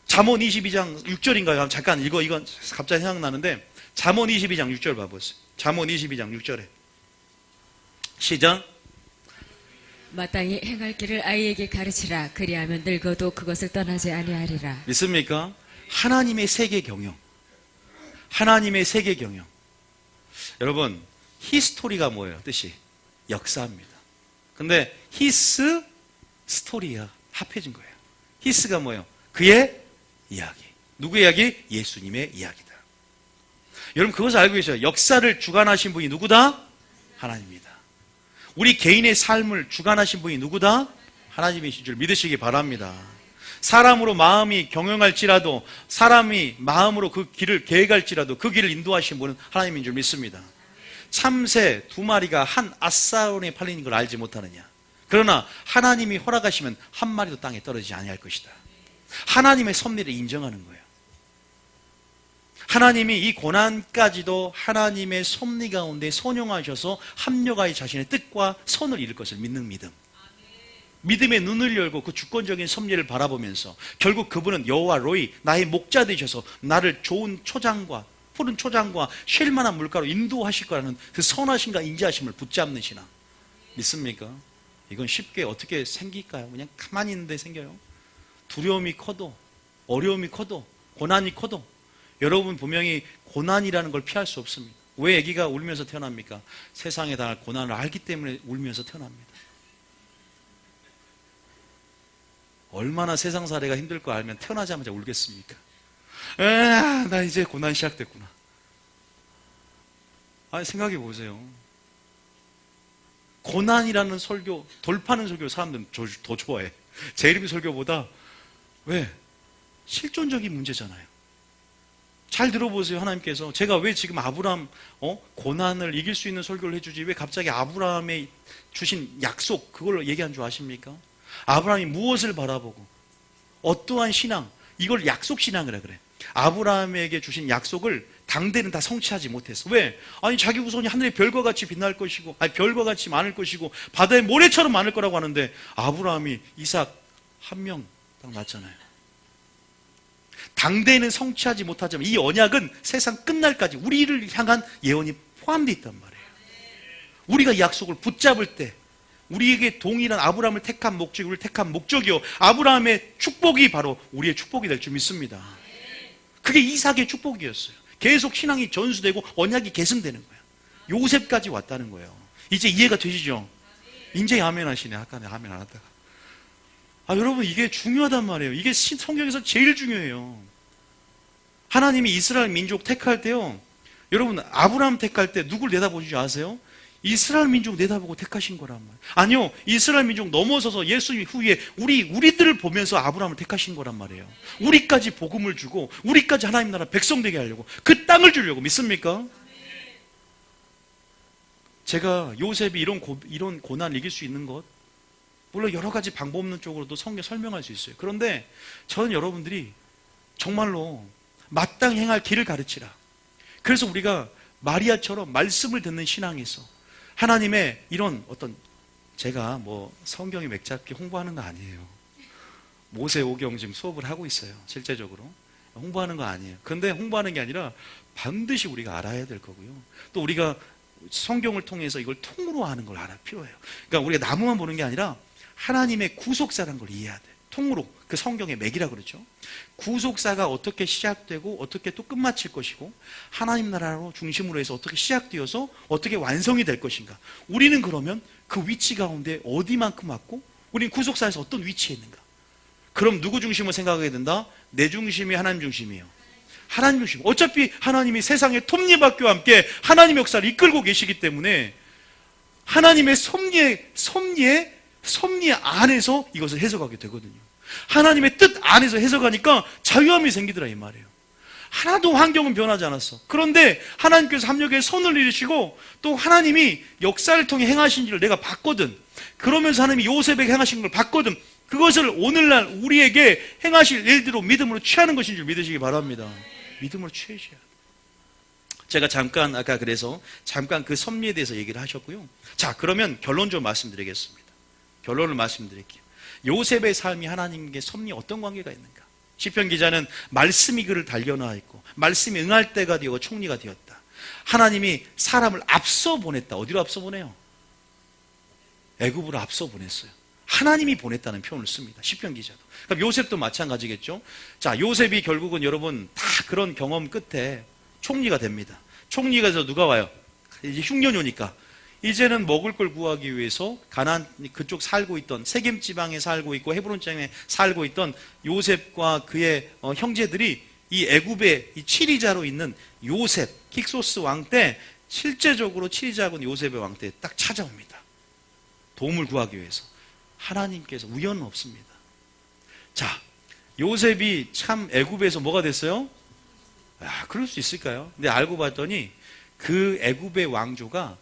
잠언 22장 6절인가요? 잠깐 이건 갑자기 생각나는데 잠언 22장 6절 봐보세요. 잠언 22장 6절에 시작. 마땅히 행할 길을 아이에게 가르치라. 그리하면 늙어도 그것을 떠나지 아니하리라. 믿습니까? 하나님의 세계 경영. 하나님의 세계 경영. 여러분, 히스토리가 뭐예요? 뜻이 역사입니다. 근데 히스 스토리야. 합해진 거예요. 히스가 뭐예요? 그의 이야기. 누구의 이야기? 예수님의 이야기다. 여러분 그것을 알고 계셔요. 역사를 주관하신 분이 누구다? 하나님입니다. 우리 개인의 삶을 주관하신 분이 누구다? 하나님이신 줄 믿으시기 바랍니다. 사람으로 마음이 경영할지라도, 사람이 마음으로 그 길을 계획할지라도 그 길을 인도하신 분은 하나님인 줄 믿습니다. 참새 2마리가 한 앗사론에 팔리는 걸 알지 못하느냐? 그러나 하나님이 허락하시면 한 마리도 땅에 떨어지지 아니할 것이다. 하나님의 섭리를 인정하는 거예요. 하나님이 이 고난까지도 하나님의 섭리 가운데 선용하셔서 합력하여 자신의 뜻과 선을 이룰 것을 믿는 믿음. 믿음의 눈을 열고 그 주권적인 섭리를 바라보면서 결국 그분은 여호와 로이, 나의 목자 되셔서 나를 좋은 초장과 푸른 초장과 쉴만한 물가로 인도하실 거라는 그 선하심과 인자하심을 붙잡는 신앙. 믿습니까? 이건 쉽게 어떻게 생길까요? 그냥 가만히 있는데 생겨요. 두려움이 커도, 어려움이 커도, 고난이 커도 여러분 분명히 고난이라는 걸 피할 수 없습니다. 왜 아기가 울면서 태어납니까? 세상에 당할 고난을 알기 때문에 울면서 태어납니다. 얼마나 세상살이가 힘들 거 알면 태어나자마자 울겠습니까? 나 이제 고난 시작됐구나. 아니 생각해 보세요. 고난이라는 설교, 돌파는 설교 사람들은 더 좋아해. 제이름이 설교보다. 왜? 실존적인 문제잖아요. 잘 들어보세요. 하나님께서 제가 왜 지금 아브라함 고난을 이길 수 있는 설교를 해주지 왜 갑자기 아브라함의 주신 약속 그걸 얘기한 줄 아십니까? 아브라함이 무엇을 바라보고 어떠한 신앙, 이걸 약속 신앙이라 그래. 아브라함에게 주신 약속을 당대는 다 성취하지 못했어. 왜? 아니 자기 후손이 하늘의 별과 같이 빛날 것이고, 아니 별과 같이 많을 것이고 바다의 모래처럼 많을 거라고 하는데 아브라함이 이삭 한 명 딱 낳았잖아요. 당대는 성취하지 못하지만 이 언약은 세상 끝날까지 우리를 향한 예언이 포함되어 있단 말이에요. 우리가 이 약속을 붙잡을 때 우리에게 동일한 아브라함을 택한 목적이 우리를 택한 목적이요, 아브라함의 축복이 바로 우리의 축복이 될 줄 믿습니다. 그게 이삭의 축복이었어요. 계속 신앙이 전수되고 언약이 계승되는 거예요. 요셉까지 왔다는 거예요. 이제 이해가 되시죠? 이제 아멘 하시네. 아까 내가 아멘 안 했다가. 여러분 이게 중요하단 말이에요. 이게 성경에서 제일 중요해요. 하나님이 이스라엘 민족 택할 때요, 여러분 아브라함 택할 때 누굴 내다보시지 아세요? 이스라엘 민족 내다보고 택하신 거란 말이에요. 아니요, 이스라엘 민족 넘어서서 예수 후에 우리들을 보면서 아브라함을 택하신 거란 말이에요. 우리까지 복음을 주고 우리까지 하나님 나라 백성 되게 하려고, 그 땅을 주려고. 믿습니까? 제가 요셉이 이런 고난을 이길 수 있는 것, 물론 여러 가지 방법 없는 쪽으로도 성경 설명할 수 있어요. 그런데 저는 여러분들이 정말로 마땅히 행할 길을 가르치라. 그래서 우리가 마리아처럼 말씀을 듣는 신앙에서 하나님의 이런 어떤, 제가 뭐 성경이 맥잡기 홍보하는 거 아니에요. 모세오경 지금 수업을 하고 있어요. 실제적으로 홍보하는 거 아니에요. 그런데 홍보하는 게 아니라 반드시 우리가 알아야 될 거고요. 또 우리가 성경을 통해서 이걸 통으로 하는 걸 필요해요. 그러니까 우리가 나무만 보는 게 아니라 하나님의 구속사라는 걸 이해해야 돼. 통으로. 그 성경의 맥이라 그러죠. 구속사가 어떻게 시작되고 어떻게 또 끝마칠 것이고 하나님 나라로 중심으로 해서 어떻게 시작되어서 어떻게 완성이 될 것인가. 우리는 그러면 그 위치 가운데 어디만큼 왔고 우리는 구속사에서 어떤 위치에 있는가. 그럼 누구 중심으로 생각하게 된다? 내 중심이 하나님 중심이에요. 하나님 중심. 어차피 하나님이 세상의 톱니바퀴와 함께 하나님 역사를 이끌고 계시기 때문에 하나님의 섭리 안에서 이것을 해석하게 되거든요. 하나님의 뜻 안에서 해석하니까 자유함이 생기더라 이 말이에요. 하나도 환경은 변하지 않았어. 그런데 하나님께서 합력의 손을 이루시고 또 하나님이 역사를 통해 행하신 일을 내가 봤거든. 그러면서 하나님이 요셉에게 행하신 걸 봤거든. 그것을 오늘날 우리에게 행하실 일대로 믿음으로 취하는 것인 줄 믿으시기 바랍니다. 믿음으로 취하셔야 돼요. 제가 아까 그래서 잠깐 그 섭리에 대해서 얘기를 하셨고요. 자, 그러면 결론적으로 말씀드리겠습니다. 결론을 말씀드릴게요. 요셉의 삶이 하나님께 섭리 어떤 관계가 있는가? 시편 기자는 말씀이 그를 달겨나있고 말씀이 응할 때가 되어 총리가 되었다. 하나님이 사람을 앞서 보냈다. 어디로 앞서 보내요? 애굽으로 앞서 보냈어요. 하나님이 보냈다는 표현을 씁니다. 시편 기자도. 그럼 요셉도 마찬가지겠죠. 자, 요셉이 결국은 여러분 다 그런 경험 끝에 총리가 됩니다. 총리가 돼서 누가 와요? 이제 흉년이 오니까 이제는 먹을 걸 구하기 위해서 가나안 그쪽 살고 있던 세겜 지방에 살고 있고 헤브론 땅에 살고 있던 요셉과 그의 형제들이 이 애굽의 이 치리자로 있는 요셉 킥소스 왕 때 실제적으로 치리자군 요셉의 왕 때 딱 찾아옵니다. 도움을 구하기 위해서. 하나님께서 우연은 없습니다. 자, 요셉이 참 애굽에서 뭐가 됐어요? 그럴 수 있을까요? 근데 알고 봤더니 그 애굽의 왕조가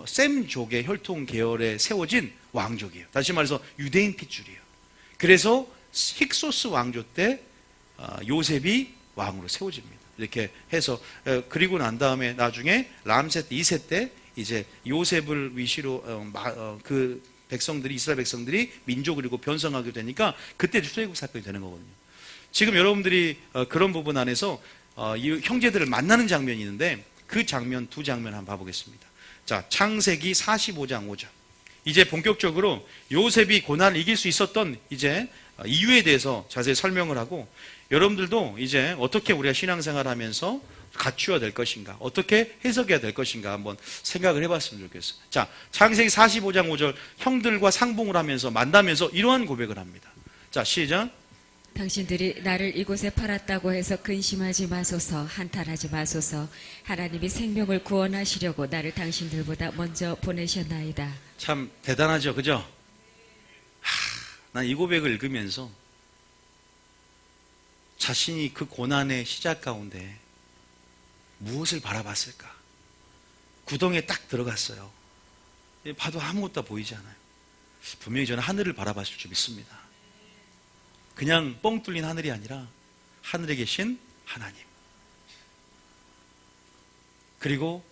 셈족의 혈통 계열에 세워진 왕족이에요. 다시 말해서 유대인 핏줄이에요. 그래서 힉소스 왕조 때 요셉이 왕으로 세워집니다. 이렇게 해서 그리고 난 다음에 나중에 람셋 2세 때 이제 요셉을 위시로 그 백성들이 이스라엘 백성들이 민족을 이루고 변성하게 되니까 그때 출애굽 사건이 되는 거거든요. 지금 여러분들이 그런 부분 안에서 이 형제들을 만나는 장면이 있는데 그 장면 두 장면 한번 봐보겠습니다. 자, 창세기 45장 5절. 이제 본격적으로 요셉이 고난을 이길 수 있었던 이제 이유에 대해서 자세히 설명을 하고 여러분들도 이제 어떻게 우리가 신앙생활을 하면서 갖추어야 될 것인가, 어떻게 해석해야 될 것인가 한번 생각을 해봤으면 좋겠어요. 자, 창세기 45장 5절 형들과 상봉을 하면서 만나면서 이러한 고백을 합니다. 자, 시작. 당신들이 나를 이곳에 팔았다고 해서 근심하지 마소서, 한탄하지 마소서. 하나님이 생명을 구원하시려고 나를 당신들보다 먼저 보내셨나이다. 참 대단하죠, 그죠? 난 이 고백을 읽으면서 자신이 그 고난의 시작 가운데 무엇을 바라봤을까? 구덩이에 딱 들어갔어요. 봐도 아무것도 보이지 않아요. 분명히 저는 하늘을 바라봤을 줄 믿습니다. 그냥 뻥 뚫린 하늘이 아니라 하늘에 계신 하나님. 그리고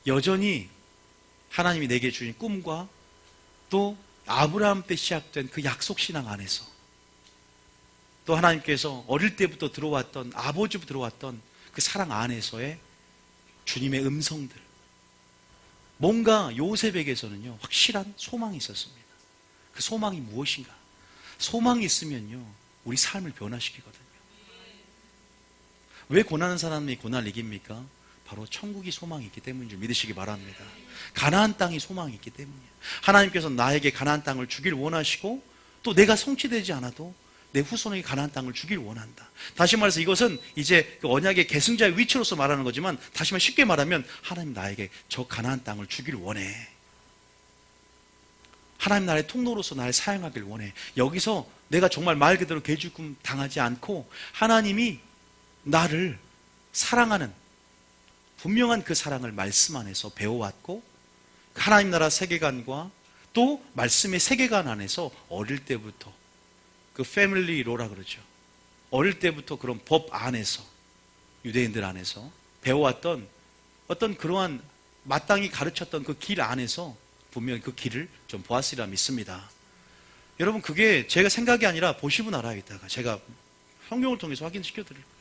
여전히 하나님이 내게 주신 꿈과 또 아브라함 때 시작된 그 약속신앙 안에서 또 하나님께서 어릴 때부터 들어왔던 아버지부터 들어왔던 그 사랑 안에서의 주님의 음성들. 뭔가 요셉에게서는요 확실한 소망이 있었습니다. 그 소망이 무엇인가? 소망이 있으면요 우리 삶을 변화시키거든요. 왜 고난하는 사람이 고난을 이깁니까? 바로 천국이 소망이 있기 때문인 줄 믿으시기 바랍니다. 가나안 땅이 소망이 있기 때문이에요. 하나님께서 나에게 가나안 땅을 주길 원하시고 또 내가 성취되지 않아도 내 후손에게 가나안 땅을 주길 원한다. 다시 말해서 이것은 이제 그 언약의 계승자의 위치로서 말하는 거지만 다시 말해 쉽게 말하면 하나님 나에게 저 가나안 땅을 주길 원해. 하나님 나라의 통로로서 나를 사용하길 원해. 여기서 내가 정말 말 그대로 개죽음 당하지 않고 하나님이 나를 사랑하는 분명한 그 사랑을 말씀 안에서 배워왔고 하나님 나라 세계관과 또 말씀의 세계관 안에서 어릴 때부터 그 패밀리 로라 그러죠. 어릴 때부터 그런 법 안에서 유대인들 안에서 배워왔던 어떤 그러한 마땅히 가르쳤던 그 길 안에서 분명히 그 길을 좀 보았으리라 믿습니다. 여러분 그게 제가 생각이 아니라 보시면 알아야겠다가 제가 성경을 통해서 확인시켜드릴 거예요.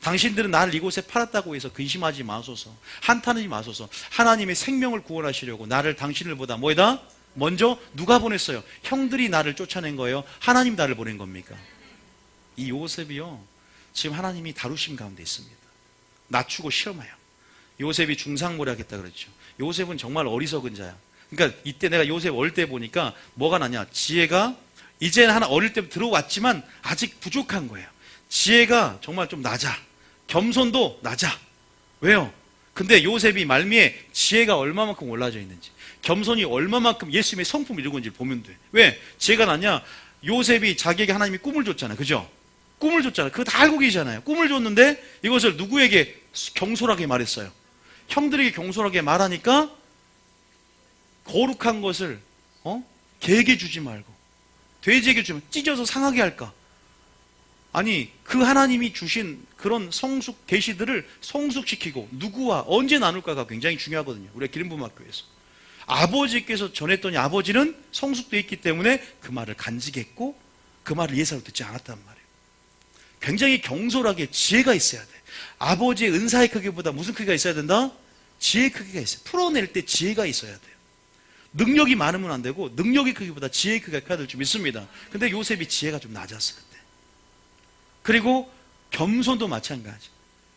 당신들은 나를 이곳에 팔았다고 해서 근심하지 마소서, 한탄하지 마소서. 하나님의 생명을 구원하시려고 나를 당신들보다 뭐에다? 먼저 누가 보냈어요? 형들이 나를 쫓아낸 거예요? 하나님 나를 보낸 겁니까? 이 요셉이요 지금 하나님이 다루심 가운데 있습니다. 낮추고 시험해요. 요셉이 중상모략했다 그랬죠. 요셉은 정말 어리석은 자야. 그러니까 이때 내가 요셉 어릴 때 보니까 뭐가 나냐, 지혜가 이제는 하나 어릴 때부터 들어왔지만 아직 부족한 거예요. 지혜가 정말 좀 낮아. 겸손도 낮아. 왜요? 근데 요셉이 말미에 지혜가 얼마만큼 올라져 있는지, 겸손이 얼마만큼 예수님의 성품을 이루고 있는지 보면 돼. 왜? 지혜가 나냐? 요셉이 자기에게 하나님이 꿈을 줬잖아요. 그죠? 꿈을 줬잖아요. 그거 다 알고 계시잖아요. 꿈을 줬는데 이것을 누구에게 경솔하게 말했어요? 형들에게 경솔하게 말하니까 거룩한 것을 개에게 주지 말고 돼지에게 주면 찢어서 상하게 할까? 아니 그 하나님이 주신 그런 성숙 계시들을 성숙시키고 누구와 언제 나눌까가 굉장히 중요하거든요. 우리가 기름부음학교에서 아버지께서 전했더니 아버지는 성숙되어 있기 때문에 그 말을 간직했고 그 말을 예사로 듣지 않았단 말이에요. 굉장히 경솔하게 지혜가 있어야 돼. 아버지의 은사의 크기보다 무슨 크기가 있어야 된다? 지혜의 크기가 있어요. 풀어낼 때 지혜가 있어야 돼요. 능력이 많으면 안 되고 능력의 크기보다 지혜의 크기가 커야 될 줄 믿습니다. 근데 요셉이 지혜가 좀 낮았어 그때. 그리고 겸손도 마찬가지.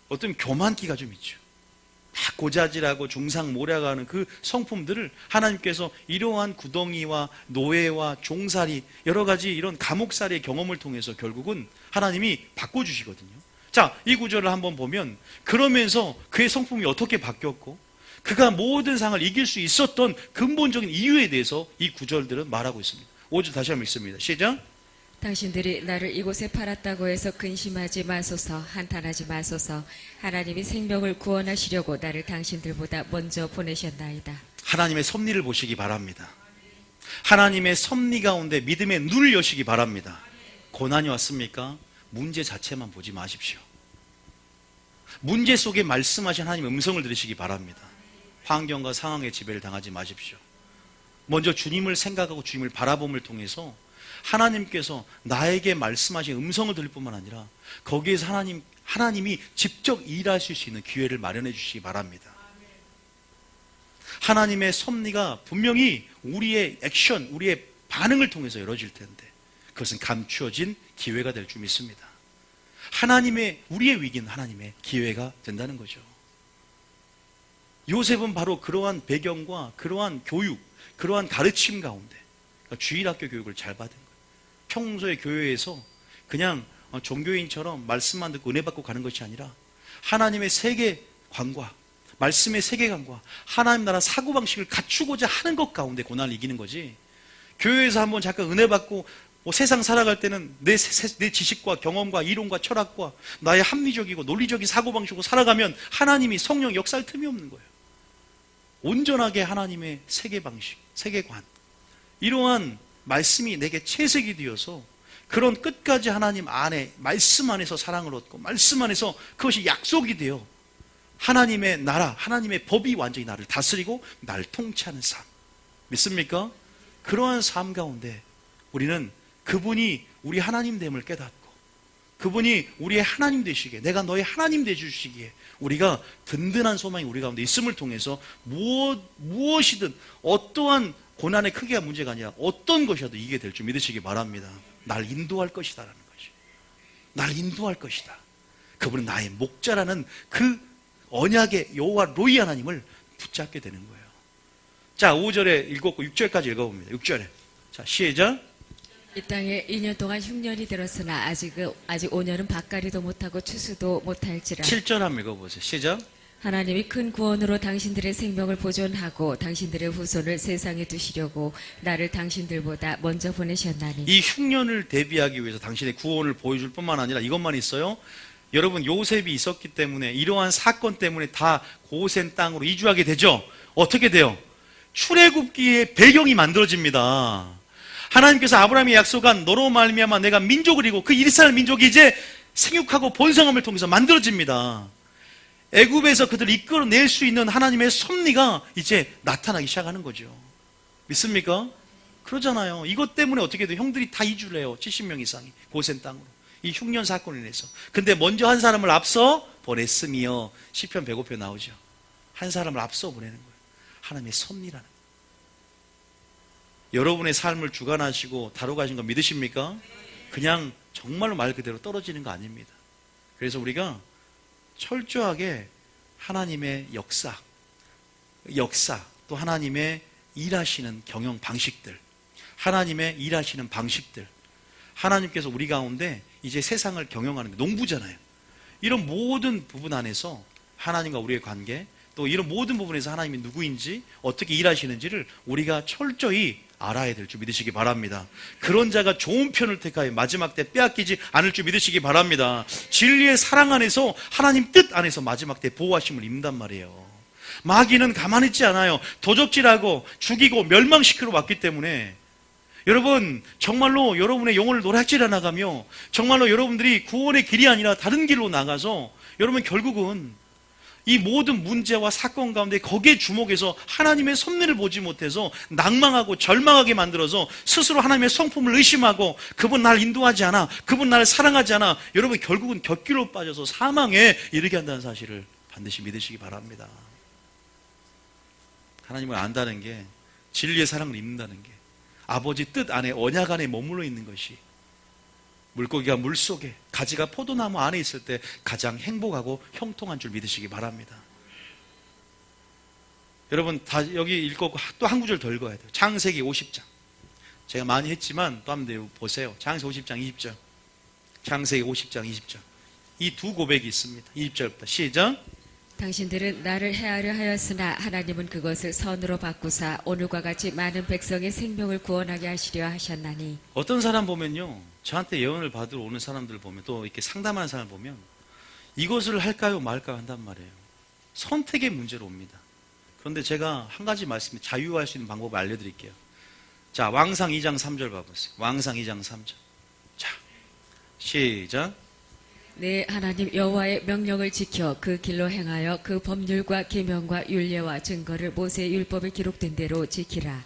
어떤 교만기가 좀 있죠. 막 고자질하고 중상모략하는 그 성품들을 하나님께서 이러한 구덩이와 노예와 종살이 여러 가지 이런 감옥살이의 경험을 통해서 결국은 하나님이 바꿔주시거든요. 자, 이 구절을 한번 보면 그러면서 그의 성품이 어떻게 바뀌었고 그가 모든 상을 이길 수 있었던 근본적인 이유에 대해서 이 구절들은 말하고 있습니다. 5절 다시 한번 읽습니다. 시작. 당신들이 나를 이곳에 팔았다고 해서 근심하지 마소서, 한탄하지 마소서. 하나님이 생명을 구원하시려고 나를 당신들보다 먼저 보내셨나이다. 하나님의 섭리를 보시기 바랍니다. 하나님의 섭리 가운데 믿음의 눈을 여시기 바랍니다. 고난이 왔습니까? 문제 자체만 보지 마십시오. 문제 속에 말씀하신 하나님의 음성을 들으시기 바랍니다. 환경과 상황의 지배를 당하지 마십시오. 먼저 주님을 생각하고 주님을 바라봄을 통해서 하나님께서 나에게 말씀하신 음성을 들을 뿐만 아니라 거기에서 하나님이 직접 일하실 수 있는 기회를 마련해 주시기 바랍니다. 하나님의 섭리가 분명히 우리의 액션, 우리의 반응을 통해서 이루어질 텐데 그것은 감추어진 기회가 될 줄 믿습니다. 우리의 위기는 하나님의 기회가 된다는 거죠. 요셉은 바로 그러한 배경과 그러한 교육, 그러한 가르침 가운데 그러니까 주일학교 교육을 잘 받은 거예요. 평소에 교회에서 그냥 종교인처럼 말씀만 듣고 은혜 받고 가는 것이 아니라 하나님의 세계관과 말씀의 세계관과 하나님 나라 사고방식을 갖추고자 하는 것 가운데 고난을 이기는 거지. 교회에서 한번 잠깐 은혜 받고 세상 살아갈 때는 내 지식과 경험과 이론과 철학과 나의 합리적이고 논리적인 사고방식으로 살아가면 하나님이 성령 역사할 틈이 없는 거예요. 온전하게 하나님의 세계방식, 세계관 이러한 말씀이 내게 채색이 되어서 그런 끝까지 하나님 안에 말씀 안에서 사랑을 얻고 말씀 안에서 그것이 약속이 되어 하나님의 나라, 하나님의 법이 완전히 나를 다스리고 나를 통치하는 삶 믿습니까? 그러한 삶 가운데 우리는 그분이 우리 하나님 됨을 깨닫고 그분이 우리의 하나님 되시기에 내가 너의 하나님 되주시기에 우리가 든든한 소망이 우리 가운데 있음을 통해서 무엇이든 어떠한 고난의 크기가 문제가 아니라 어떤 것이라도 이기게 될 줄 믿으시기 바랍니다. 날 인도할 것이다라는 것이. 날 인도할 것이다. 그분은 나의 목자라는 그 언약의 여호와 로이 하나님을 붙잡게 되는 거예요. 자, 5절에 읽었고 6절까지 읽어봅니다. 6절에. 자, 시작. 이 땅에 2년 동안 흉년이 들었으나 아직 5년은 밭가리도 못하고 추수도 못할지라. 7절 한번 읽어보세요. 시작. 하나님이 큰 구원으로 당신들의 생명을 보존하고 당신들의 후손을 세상에 두시려고 나를 당신들보다 먼저 보내셨나니. 이 흉년을 대비하기 위해서 당신의 구원을 보여줄 뿐만 아니라 이것만 있어요. 여러분 요셉이 있었기 때문에 이러한 사건 때문에 다 고센 땅으로 이주하게 되죠. 어떻게 돼요? 출애굽기의 배경이 만들어집니다. 하나님께서 아브라함이 약속한 너로 말미암아 내가 민족을 이고 그 이스라엘 민족이 이제 생육하고 번성함을 통해서 만들어집니다. 애굽에서 그들을 이끌어낼 수 있는 하나님의 섭리가 이제 나타나기 시작하는 거죠. 믿습니까? 그러잖아요. 이것 때문에 어떻게 돼요? 형들이 다 이주를 해요. 70명 이상이 고센 땅으로. 이 흉년 사건을 인해서. 근데 먼저 한 사람을 앞서 보냈으며 시편 105편 나오죠. 한 사람을 앞서 보내는 거예요. 하나님의 섭리라는 거예요. 여러분의 삶을 주관하시고 다뤄가신 거 믿으십니까? 그냥 정말로 말 그대로 떨어지는 거 아닙니다. 그래서 우리가 철저하게 하나님의 역사 또 하나님의 일하시는 경영 방식들 하나님의 일하시는 방식들 하나님께서 우리 가운데 이제 세상을 경영하는 게 농부잖아요. 이런 모든 부분 안에서 하나님과 우리의 관계 또 이런 모든 부분에서 하나님이 누구인지 어떻게 일하시는지를 우리가 철저히 알아야 될 줄 믿으시기 바랍니다. 그런 자가 좋은 편을 택하여 마지막 때 빼앗기지 않을 줄 믿으시기 바랍니다. 진리의 사랑 안에서 하나님 뜻 안에서 마지막 때 보호하심을 입는단 말이에요. 마귀는 가만히 있지 않아요. 도적질하고 죽이고 멸망시키러 왔기 때문에 여러분 정말로 여러분의 영혼을 노략질해 나가며 정말로 여러분들이 구원의 길이 아니라 다른 길로 나가서 여러분 결국은 이 모든 문제와 사건 가운데 거기에 주목해서 하나님의 섭리를 보지 못해서 낭망하고 절망하게 만들어서 스스로 하나님의 성품을 의심하고 그분 날 인도하지 않아 그분 날 사랑하지 않아 여러분 결국은 곁길로 빠져서 사망에 이르게 한다는 사실을 반드시 믿으시기 바랍니다. 하나님을 안다는 게 진리의 사랑을 입는다는 게 아버지 뜻 안에 언약 안에 머물러 있는 것이 물고기가 물속에 가지가 포도나무 안에 있을 때 가장 행복하고 형통한 줄 믿으시기 바랍니다. 여러분 다 여기 읽고 또 한 구절 더 읽어야 돼요. 창세기 50장. 제가 많이 했지만 또 한번 보세요. 창세기 50장 20절. 창세기 50장 20절. 이 두 고백이 있습니다. 20절부터 시작. 당신들은 나를 해하려 하였으나 하나님은 그것을 선으로 바꾸사 오늘과 같이 많은 백성의 생명을 구원하게 하시려 하셨나니. 어떤 사람 보면요, 저한테 예언을 받으러 오는 사람들 보면, 또 이렇게 상담하는 사람 보면 이것을 할까요 말까요 한단 말이에요. 선택의 문제로 옵니다. 그런데 제가 한 가지 말씀, 자유할 수 있는 방법을 알려드릴게요. 자, 왕상 2장 3절 봐보세요. 왕상 2장 3절. 자, 시작. 내 하나님 여호와의 명령을 지켜 그 길로 행하여 그 법률과 계명과 율례와 증거를 모세의 율법에 기록된 대로 지키라.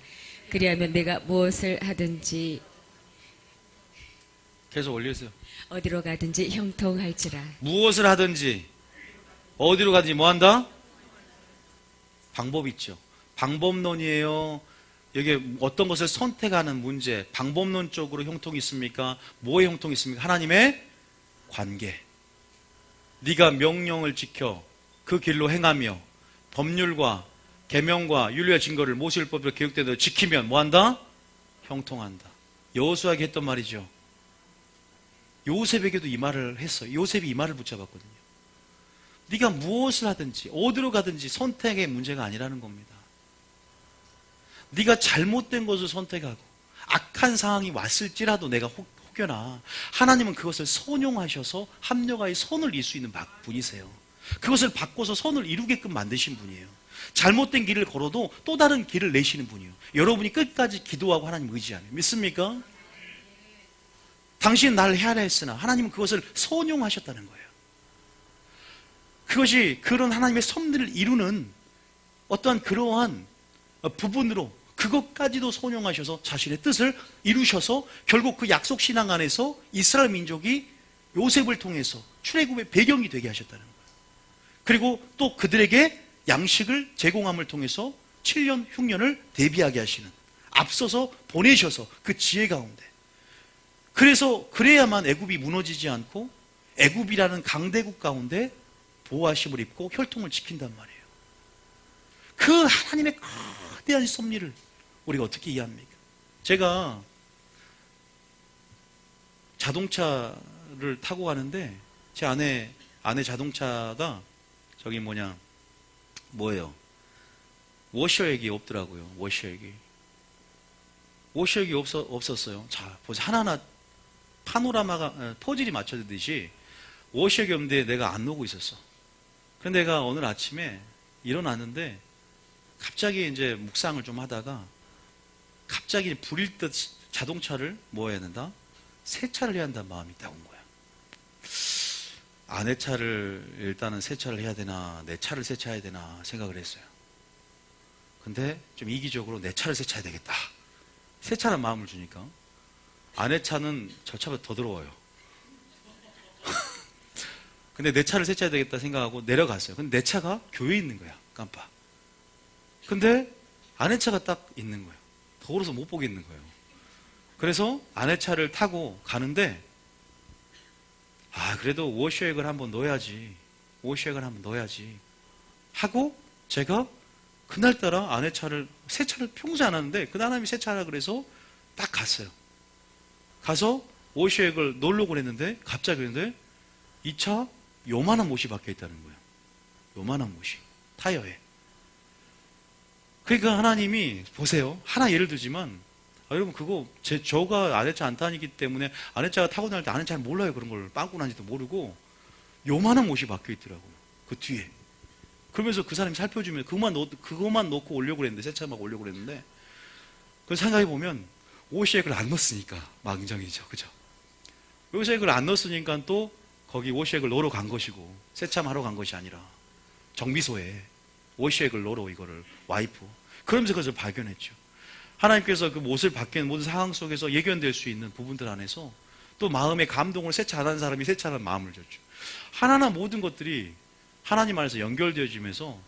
그리하면 내가 무엇을 하든지 계속 올려주세요. 어디로 가든지 형통할지라. 무엇을 하든지 어디로 가든지 뭐 한다? 방법이 있죠. 방법론이에요. 여기 어떤 것을 선택하는 문제, 방법론적으로 형통이 있습니까? 뭐에 형통이 있습니까? 하나님의 관계. 네가 명령을 지켜 그 길로 행하며 법률과 계명과 율례와 증거를 모세율법으로 기록된 대로 지키면 뭐한다? 형통한다. 여호수아에게 했던 말이죠. 요셉에게도 이 말을 했어요. 요셉이 이 말을 붙잡았거든요. 네가 무엇을 하든지 어디로 가든지 선택의 문제가 아니라는 겁니다. 네가 잘못된 것을 선택하고 악한 상황이 왔을지라도 내가 혹여나 하나님은 그것을 선용하셔서 합력하여 선을 이룰 수 있는 분이세요. 그것을 바꿔서 선을 이루게끔 만드신 분이에요. 잘못된 길을 걸어도 또 다른 길을 내시는 분이에요. 여러분이 끝까지 기도하고 하나님 의지하면 믿습니까? 당신은 나를 해하려 했으나 하나님은 그것을 선용하셨다는 거예요. 그것이 그런 하나님의 섭리를 이루는 어떠한 그러한 부분으로 그것까지도 선용하셔서 자신의 뜻을 이루셔서 결국 그 약속 신앙 안에서 이스라엘 민족이 요셉을 통해서 출애굽의 배경이 되게 하셨다는 거예요. 그리고 또 그들에게 양식을 제공함을 통해서 7년 흉년을 대비하게 하시는, 앞서서 보내셔서 그 지혜 가운데, 그래서 그래야만 애굽이 무너지지 않고 애굽이라는 강대국 가운데 보호하심을 입고 혈통을 지킨단 말이에요. 그 하나님의 거대한 섭리를 우리가 어떻게 이해합니까? 제가 자동차를 타고 가는데 제 아내 자동차가 저기 뭐예요? 워셔액이 없더라고요. 워셔액이 없었어요. 자, 보세요. 하나하나 파노라마가 퍼즐이 맞춰지듯이 워셔액이 없는데 내가 안 놓고 있었어. 그런데 내가 오늘 아침에 일어났는데 갑자기 이제 묵상을 좀 하다가 갑자기 불일 듯 자동차를 뭐 해야 된다? 세차를 해야 한다는 마음이 딱 온 거야. 아내 차를 일단은 세차를 해야 되나 내 차를 세차해야 되나 생각을 했어요. 근데 좀 이기적으로 내 차를 세차해야 되겠다. 세차라는 마음을 주니까 아내 차는 저 차보다 더 더러워요. 근데 내 차를 세차해야 되겠다 생각하고 내려갔어요. 근데 내 차가 교회에 있는 거야. 깜빡. 근데 아내 차가 딱 있는 거예요. 더러워서 못 보겠는 거예요. 그래서 아내 차를 타고 가는데 그래도 워셔액을 한번 넣어야지 하고 제가 그날따라 아내 차를 세차를 평소에 안 하는데 그날 하나님이 세차하라 그래서 딱 갔어요. 가서 워셔액을 넣으려고 그랬는데 갑자기 그랬는데 이 차 요만한 못이 박혀 있다는 거예요. 요만한 못이 타이어에. 그러니까 하나님이 보세요. 하나 예를 들지만 여러분 그거 저가 아내 차 안 타기 때문에 아내 차가 타고 다닐 때 아내 잘 몰라요. 그런 걸 빵꾸 난지도 모르고 요만한 못이 박혀 있더라고요. 그 뒤에. 그러면서 그 사람이 살펴주면 그것만 놓고 오려고 그랬는데 세차 막 오려고 그랬는데 그 생각해 보면 워셔액을 안 넣었으니까 망정이죠. 그죠? 워셔액을 안 넣었으니까 또 거기 워셔액을 넣으러 간 것이고 세참하러 간 것이 아니라 정비소에 워셔액을 넣으러 이거를 와이프 그러면서 그것을 발견했죠. 하나님께서 그 못을 바뀌는 모든 상황 속에서 예견될 수 있는 부분들 안에서 또 마음의 감동을 세차하는 사람이 세차하는 마음을 줬죠. 하나하나 모든 것들이 하나님 안에서 연결되어지면서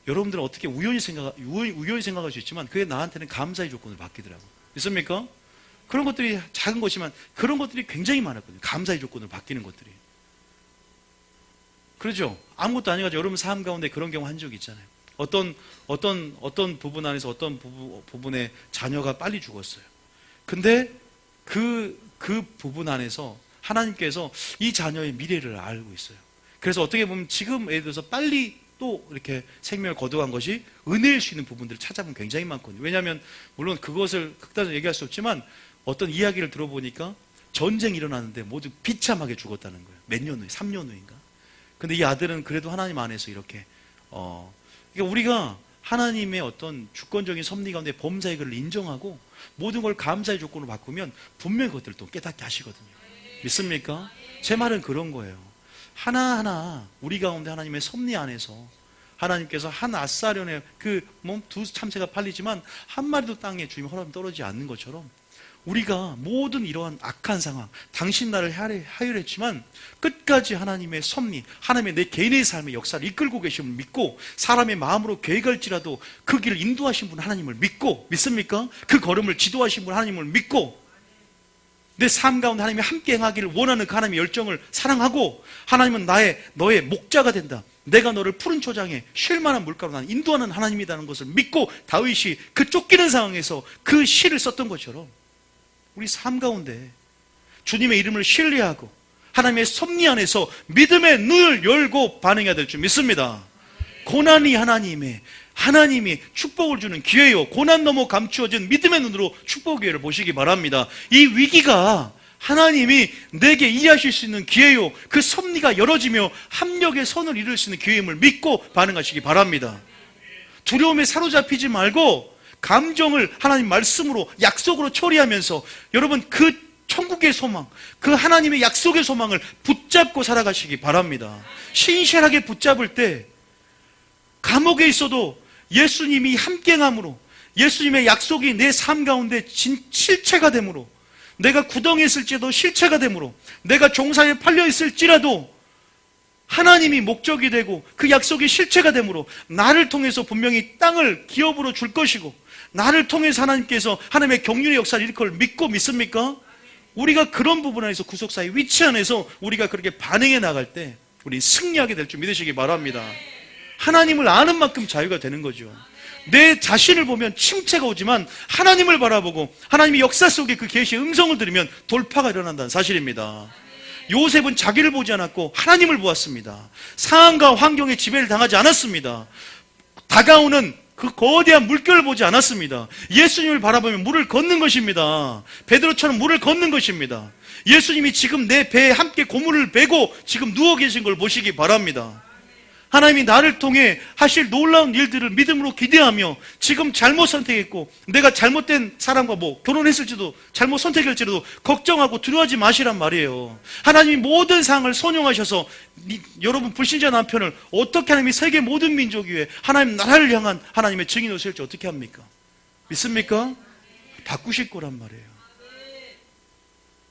여러분들은 어떻게 우연히 생각할 수 있지만 그게 나한테는 감사의 조건을 바뀌더라고요. 있습니까? 그런 것들이 작은 것이지만 그런 것들이 굉장히 많았거든요. 감사의 조건을 바뀌는 것들이. 그렇죠? 아무것도 아니가지고 여러분 삶 가운데 그런 경우 한 적 있잖아요. 어떤 부분 안에서 어떤 부분에 자녀가 빨리 죽었어요. 근데 그 부분 안에서 하나님께서 이 자녀의 미래를 알고 있어요. 그래서 어떻게 보면 지금 예를 들어서 빨리 또 이렇게 생명을 거둬간 것이 은혜일 수 있는 부분들을 찾아보면 굉장히 많거든요. 왜냐하면 물론 그것을 극단적으로 얘기할 수 없지만 어떤 이야기를 들어보니까 전쟁이 일어나는데 모두 비참하게 죽었다는 거예요. 몇 년 후에, 3년 후인가. 근데 이 아들은 그래도 하나님 안에서 이렇게 그러니까 우리가 하나님의 어떤 주권적인 섭리 가운데 범사의 그를 인정하고 모든 걸 감사의 조건으로 바꾸면 분명히 그것들을 또 깨닫게 하시거든요. 믿습니까? 제 말은 그런 거예요. 하나하나 우리 가운데 하나님의 섭리 안에서 하나님께서 한 아사련의 두 참새가 팔리지만 한 마리도 땅에 주님의 허락이 떨어지지 않는 것처럼 우리가 모든 이러한 악한 상황, 당신 나를 하혈했지만 끝까지 하나님의 섭리, 하나님의 내 개인의 삶의 역사를 이끌고 계심을 믿고 사람의 마음으로 계획할지라도 그 길을 인도하신 분 하나님을 믿고, 믿습니까? 그 걸음을 지도하신 분 하나님을 믿고 내 삶 가운데 하나님이 함께 행하기를 원하는 그 하나님의 열정을 사랑하고 하나님은 너의 목자가 된다. 내가 너를 푸른 초장에 쉴 만한 물가로 난 인도하는 하나님이라는 것을 믿고 다윗이 그 쫓기는 상황에서 그 시를 썼던 것처럼 우리 삶 가운데 주님의 이름을 신뢰하고 하나님의 섭리 안에서 믿음의 눈을 열고 반응해야 될 줄 믿습니다. 고난이 하나님이 축복을 주는 기회요. 고난 넘어 감추어진 믿음의 눈으로 축복 기회를 보시기 바랍니다. 이 위기가 하나님이 내게 일하실 수 있는 기회요. 그 섭리가 열어지며 합력의 선을 이룰 수 있는 기회임을 믿고 반응하시기 바랍니다. 두려움에 사로잡히지 말고 감정을 하나님 말씀으로 약속으로 처리하면서 여러분 그 천국의 소망, 그 하나님의 약속의 소망을 붙잡고 살아가시기 바랍니다. 신실하게 붙잡을 때 감옥에 있어도 예수님이 함께함으로 예수님의 약속이 내 삶 가운데 실체가 되므로 내가 구덩이에 있을지라도 실체가 되므로 내가 종사에 팔려 있을지라도 하나님이 목적이 되고 그 약속이 실체가 되므로 나를 통해서 분명히 땅을 기업으로 줄 것이고 나를 통해서 하나님께서 하나님의 경륜의 역사를 일으킬 걸 믿고 믿습니까? 우리가 그런 부분 안에서 구속사의 위치 안에서 우리가 그렇게 반응해 나갈 때 우리 승리하게 될 줄 믿으시기 바랍니다. 하나님을 아는 만큼 자유가 되는 거죠. 내 자신을 보면 침체가 오지만 하나님을 바라보고 하나님의 역사 속에 그 계시의 음성을 들으면 돌파가 일어난다는 사실입니다. 요셉은 자기를 보지 않았고 하나님을 보았습니다. 상황과 환경에 지배를 당하지 않았습니다. 다가오는 그 거대한 물결을 보지 않았습니다. 예수님을 바라보며 물을 걷는 것입니다. 베드로처럼 물을 걷는 것입니다. 예수님이 지금 내 배에 함께 고물을 베고 지금 누워 계신 걸 보시기 바랍니다. 하나님이 나를 통해 하실 놀라운 일들을 믿음으로 기대하며 지금 잘못 선택했고 내가 잘못된 사람과 결혼했을지도 잘못 선택할지라도 걱정하고 두려워하지 마시란 말이에요. 하나님이 모든 상황을 선용하셔서 여러분 불신자 남편을 어떻게 하나님이 세계 모든 민족 위에 하나님 나라를 향한 하나님의 증인으로 세울지 어떻게 합니까? 믿습니까? 바꾸실 거란 말이에요.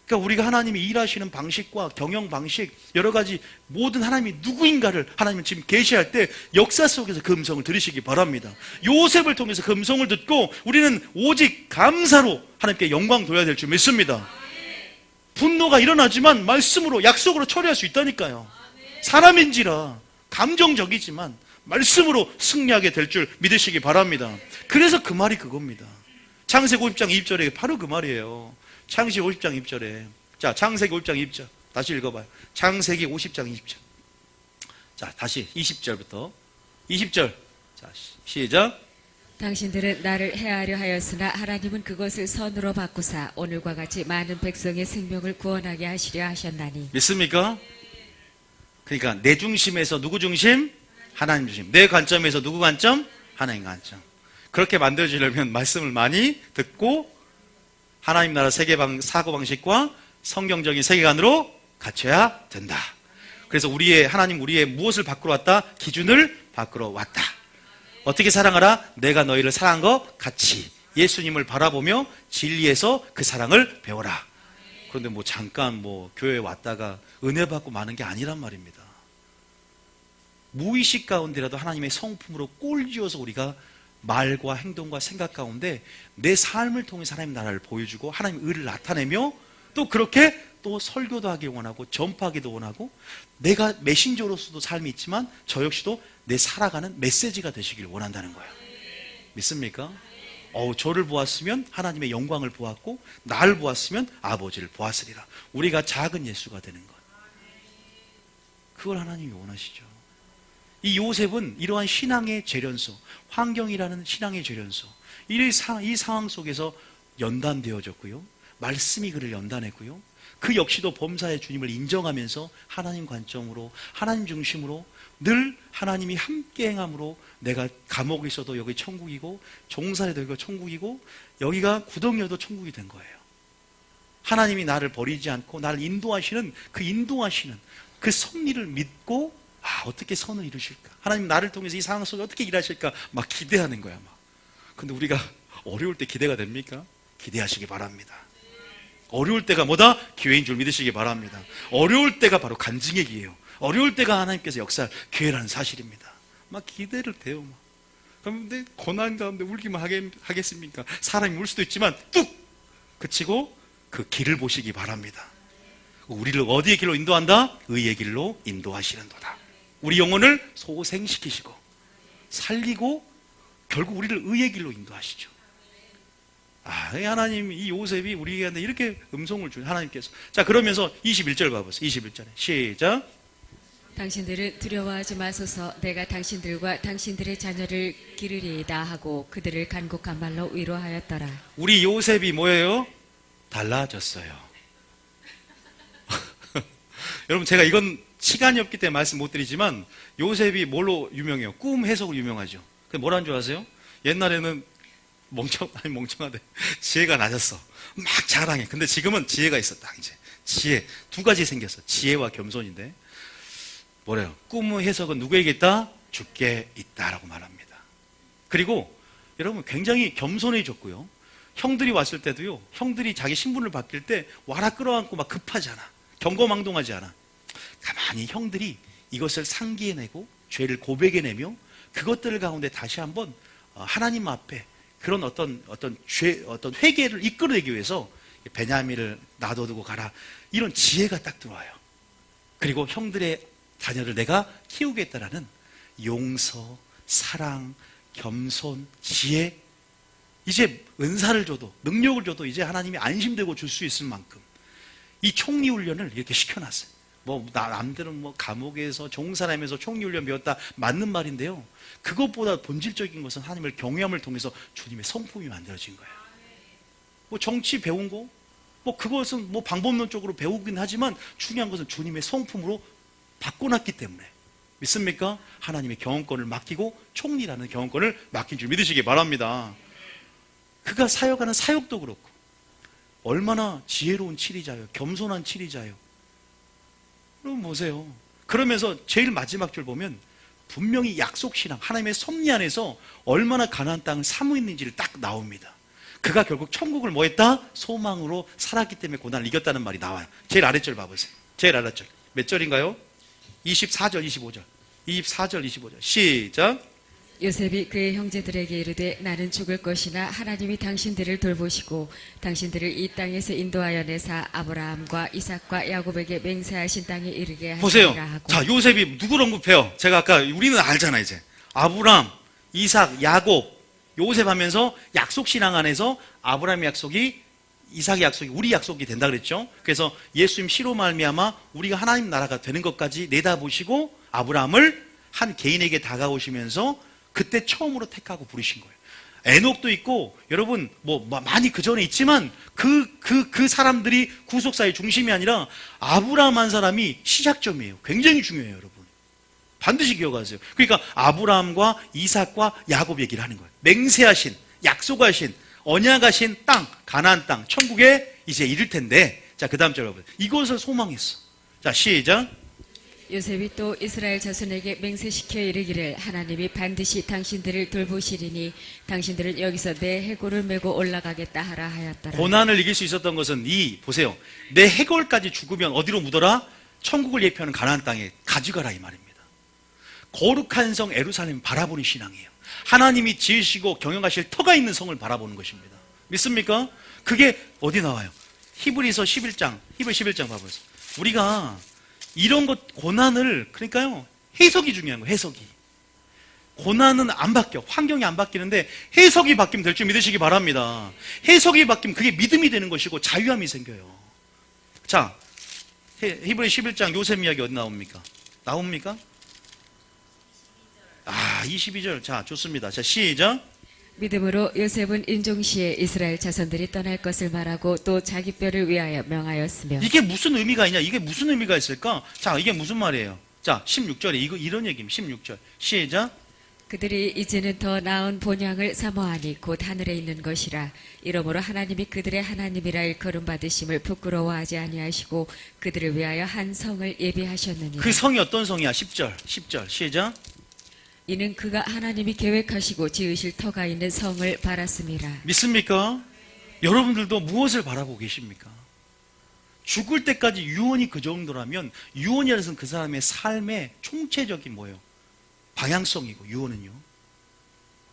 그러니까 우리가 하나님이 일하시는 방식과 경영 방식 여러 가지 모든 하나님이 누구인가를 하나님은 지금 계시할 때 역사 속에서 그 음성을 들으시기 바랍니다. 요셉을 통해서 그 음성을 듣고 우리는 오직 감사로 하나님께 영광 돌려야 될 줄 믿습니다. 분노가 일어나지만 말씀으로 약속으로 처리할 수 있다니까요. 사람인지라 감정적이지만 말씀으로 승리하게 될 줄 믿으시기 바랍니다. 그래서 그 말이 그겁니다. 창세기 50장 2절에 바로 그 말이에요. 창세기 50장 2절에 자, 창세기 50장 2절 다시 읽어봐요. 창세기 50장 20절. 자, 다시 20절부터 20절. 자, 시작. 당신들은 나를 해하려 하였으나 하나님은 그것을 선으로 바꾸사 오늘과 같이 많은 백성의 생명을 구원하게 하시려 하셨나니. 믿습니까? 그러니까 내 중심에서 누구 중심? 하나님 중심. 내 관점에서 누구 관점? 하나님 관점. 그렇게 만들어지려면 말씀을 많이 듣고 하나님 나라 사고방식과 성경적인 세계관으로 갖춰야 된다. 그래서 하나님 우리의 무엇을 바꾸러 왔다? 기준을 바꾸러 왔다. 어떻게 사랑하라? 내가 너희를 사랑한 것 같이 예수님을 바라보며 진리에서 그 사랑을 배워라. 그런데 잠깐 교회에 왔다가 은혜 받고 마는 게 아니란 말입니다. 무의식 가운데라도 하나님의 성품으로 꼴지어서 우리가 말과 행동과 생각 가운데 내 삶을 통해서 하나님 나라를 보여주고 하나님 의를 나타내며 또 그렇게 또 설교도 하기 원하고 전파하기도 원하고 내가 메신저로서도 삶이 있지만 저 역시도 내 살아가는 메시지가 되시길 원한다는 거예요. 믿습니까? 저를 보았으면 하나님의 영광을 보았고 나를 보았으면 아버지를 보았으리라. 우리가 작은 예수가 되는 것. 그걸 하나님이 원하시죠. 이 요셉은 이러한 신앙의 재련소, 환경이라는 신앙의 재련소, 이 상황 속에서 연단되어졌고요. 말씀이 그를 연단했고요. 그 역시도 범사의 주님을 인정하면서 하나님 관점으로, 하나님 중심으로 늘 하나님이 함께 행함으로 내가 감옥에 있어도 여기 천국이고 종살이도 여기가 천국이고 여기가 구덩이여도 천국이 된 거예요. 하나님이 나를 버리지 않고 나를 인도하시는 그 섭리를 믿고 어떻게 선을 이루실까? 하나님 나를 통해서 이 상황 속에 어떻게 일하실까? 막 기대하는 거야. 근데 우리가 어려울 때 기대가 됩니까? 기대하시기 바랍니다. 어려울 때가 뭐다? 기회인 줄 믿으시기 바랍니다. 어려울 때가 바로 간증의 기회예요. 어려울 때가 하나님께서 역사할 기회라는 사실입니다. 막 기대를 돼요. 그런데 고난 가운데 울기만 하겠습니까? 사람이 울 수도 있지만 뚝 그치고 그 길을 보시기 바랍니다. 우리를 어디의 길로 인도한다? 의의 길로 인도하시는도다. 우리 영혼을 소생시키시고 살리고 결국 우리를 의의 길로 인도하시죠. 하나님, 이 요셉이 우리에게 이렇게 음성을 주는 하나님께서. 자, 그러면서 21절 가보세요. 21절에 시작. 당신들은 두려워하지 마소서. 내가 당신들과 당신들의 자녀를 기르리이다 하고 그들을 간곡한 말로 위로하였더라. 우리 요셉이 뭐예요? 달라졌어요. 여러분, 제가 이건 시간이 없기 때문에 말씀 못 드리지만 요셉이 뭘로 유명해요? 꿈 해석으로 유명하죠. 그게 뭐라는 줄 아세요? 옛날에는 멍청하대. 지혜가 낮았어. 막 자랑해. 근데 지금은 지혜가 있었다. 이제 지혜 두 가지 생겼어. 지혜와 겸손인데 뭐래요? 꿈의 해석은 누구에게 있다? 주께 있다라고 말합니다. 그리고 여러분 굉장히 겸손해졌고요. 형들이 왔을 때도요. 형들이 자기 신분을 바뀔 때 와라 끌어안고 막 급하지 않아. 경거망동하지 않아. 가만히 형들이 이것을 상기해내고 죄를 고백해내며 그것들 가운데 다시 한번 하나님 앞에 그런 어떤 회개를 이끌어내기 위해서 베냐민을 놔둬두고 가라. 이런 지혜가 딱 들어와요. 그리고 형들의 자녀를 내가 키우겠다라는 용서, 사랑, 겸손, 지혜. 이제 은사를 줘도 능력을 줘도 이제 하나님이 안심되고 줄 수 있을 만큼 이 총리 훈련을 이렇게 시켜놨어요. 남들은 감옥에서 종사람에서 총리 훈련 배웠다 맞는 말인데요. 그것보다 본질적인 것은 하나님을 경외함을 통해서 주님의 성품이 만들어진 거예요. 정치 배운 거, 그것은 방법론적으로 배우긴 하지만 중요한 것은 주님의 성품으로 바꿔놨기 때문에 믿습니까? 하나님의 경영권을 맡기고 총리라는 경영권을 맡긴 줄 믿으시기 바랍니다. 그가 사역하는 사역도 그렇고 얼마나 지혜로운 치리자예요. 겸손한 치리자예요. 여러분 보세요. 그러면서 제일 마지막 줄 보면 분명히 약속신앙, 하나님의 섭리 안에서 얼마나 가나안 땅을 사모했는지를 딱 나옵니다. 그가 결국 천국을 뭐 했다? 소망으로 살았기 때문에 고난을 이겼다는 말이 나와요. 제일 아랫줄 봐보세요. 제일 아랫줄. 몇 절인가요? 24절, 25절. 24절, 25절. 시작. 요셉이 그의 형제들에게 이르되 나는 죽을 것이나 하나님이 당신들을 돌보시고 당신들을 이 땅에서 인도하여 내사 아브라함과 이삭과 야곱에게 맹세하신 땅에 이르게 보세요. 하시리라 하고. 자, 요셉이 누구를 언급해요? 제가 아까 우리는 알잖아 이제. 아브라함, 이삭, 야곱, 요셉 하면서 약속신앙 안에서 아브라함의 약속이 이삭의 약속이 우리 약속이 된다 그랬죠. 그래서 예수님 시로 말미암아 우리가 하나님 나라가 되는 것까지 내다보시고 아브라함을 한 개인에게 다가오시면서 그때 처음으로 택하고 부르신 거예요. 에녹도 있고 여러분 많이 그 전에 있지만 그 사람들이 구속사의 중심이 아니라 아브라함 한 사람이 시작점이에요. 굉장히 중요해요, 여러분. 반드시 기억하세요. 그러니까 아브라함과 이삭과 야곱 얘기를 하는 거예요. 맹세하신, 약속하신, 언약하신 땅, 가나안 땅, 천국에 이제 이를 텐데. 자, 그 다음 절 여러분. 이것을 소망했어. 자, 시작. 요셉이 또 이스라엘 자손에게 맹세시켜 이르기를 하나님이 반드시 당신들을 돌보시리니 당신들은 여기서 내 해골을 메고 올라가겠다 하라 하였더라. 고난을 이길 수 있었던 것은 보세요. 내 해골까지 죽으면 어디로 묻어라? 천국을 예표하는 가나안 땅에 가져가라 이 말입니다. 거룩한 성 에루살렘을 바라보는 신앙이에요. 하나님이 지으시고 경영하실 터가 있는 성을 바라보는 것입니다. 믿습니까? 그게 어디 나와요? 히브리서 11장, 히브리 11장 봐보세요. 우리가 이런 것, 고난을, 그러니까요, 해석이 중요한 거예요, 해석이. 고난은 안 바뀌어. 환경이 안 바뀌는데 해석이 바뀌면 될 줄 믿으시기 바랍니다. 해석이 바뀌면 그게 믿음이 되는 것이고 자유함이 생겨요. 자, 히브리 11장 요셉 이야기 어디 나옵니까? 나옵니까? 22절. 자, 좋습니다. 자, 시작. 믿음으로 요셉은 임종시에 이스라엘 자손들이 떠날 것을 말하고 또 자기 뼈를 위하여 명하였으며. 이게 무슨 의미가 있냐? 이게 무슨 의미가 있을까? 자, 이게 무슨 말이에요? 자, 16절에 이런 얘기입니다. 16절. 시작. 그들이 이제는 더 나은 본향을 사모하니 곧 하늘에 있는 것이라. 이러므로 하나님이 그들의 하나님이라 일컬음 받으심을 부끄러워하지 아니하시고 그들을 위하여 한 성을 예비하셨느니라. 그 성이 어떤 성이야? 10절. 시작. 이는 그가 하나님이 계획하시고 지으실 터가 있는 성을 바랐음이라. 믿습니까? 여러분들도 무엇을 바라보고 계십니까? 죽을 때까지 유언이 그 정도라면 유언이라는 것은 그 사람의 삶의 총체적인 뭐예요? 방향성이고, 유언은요.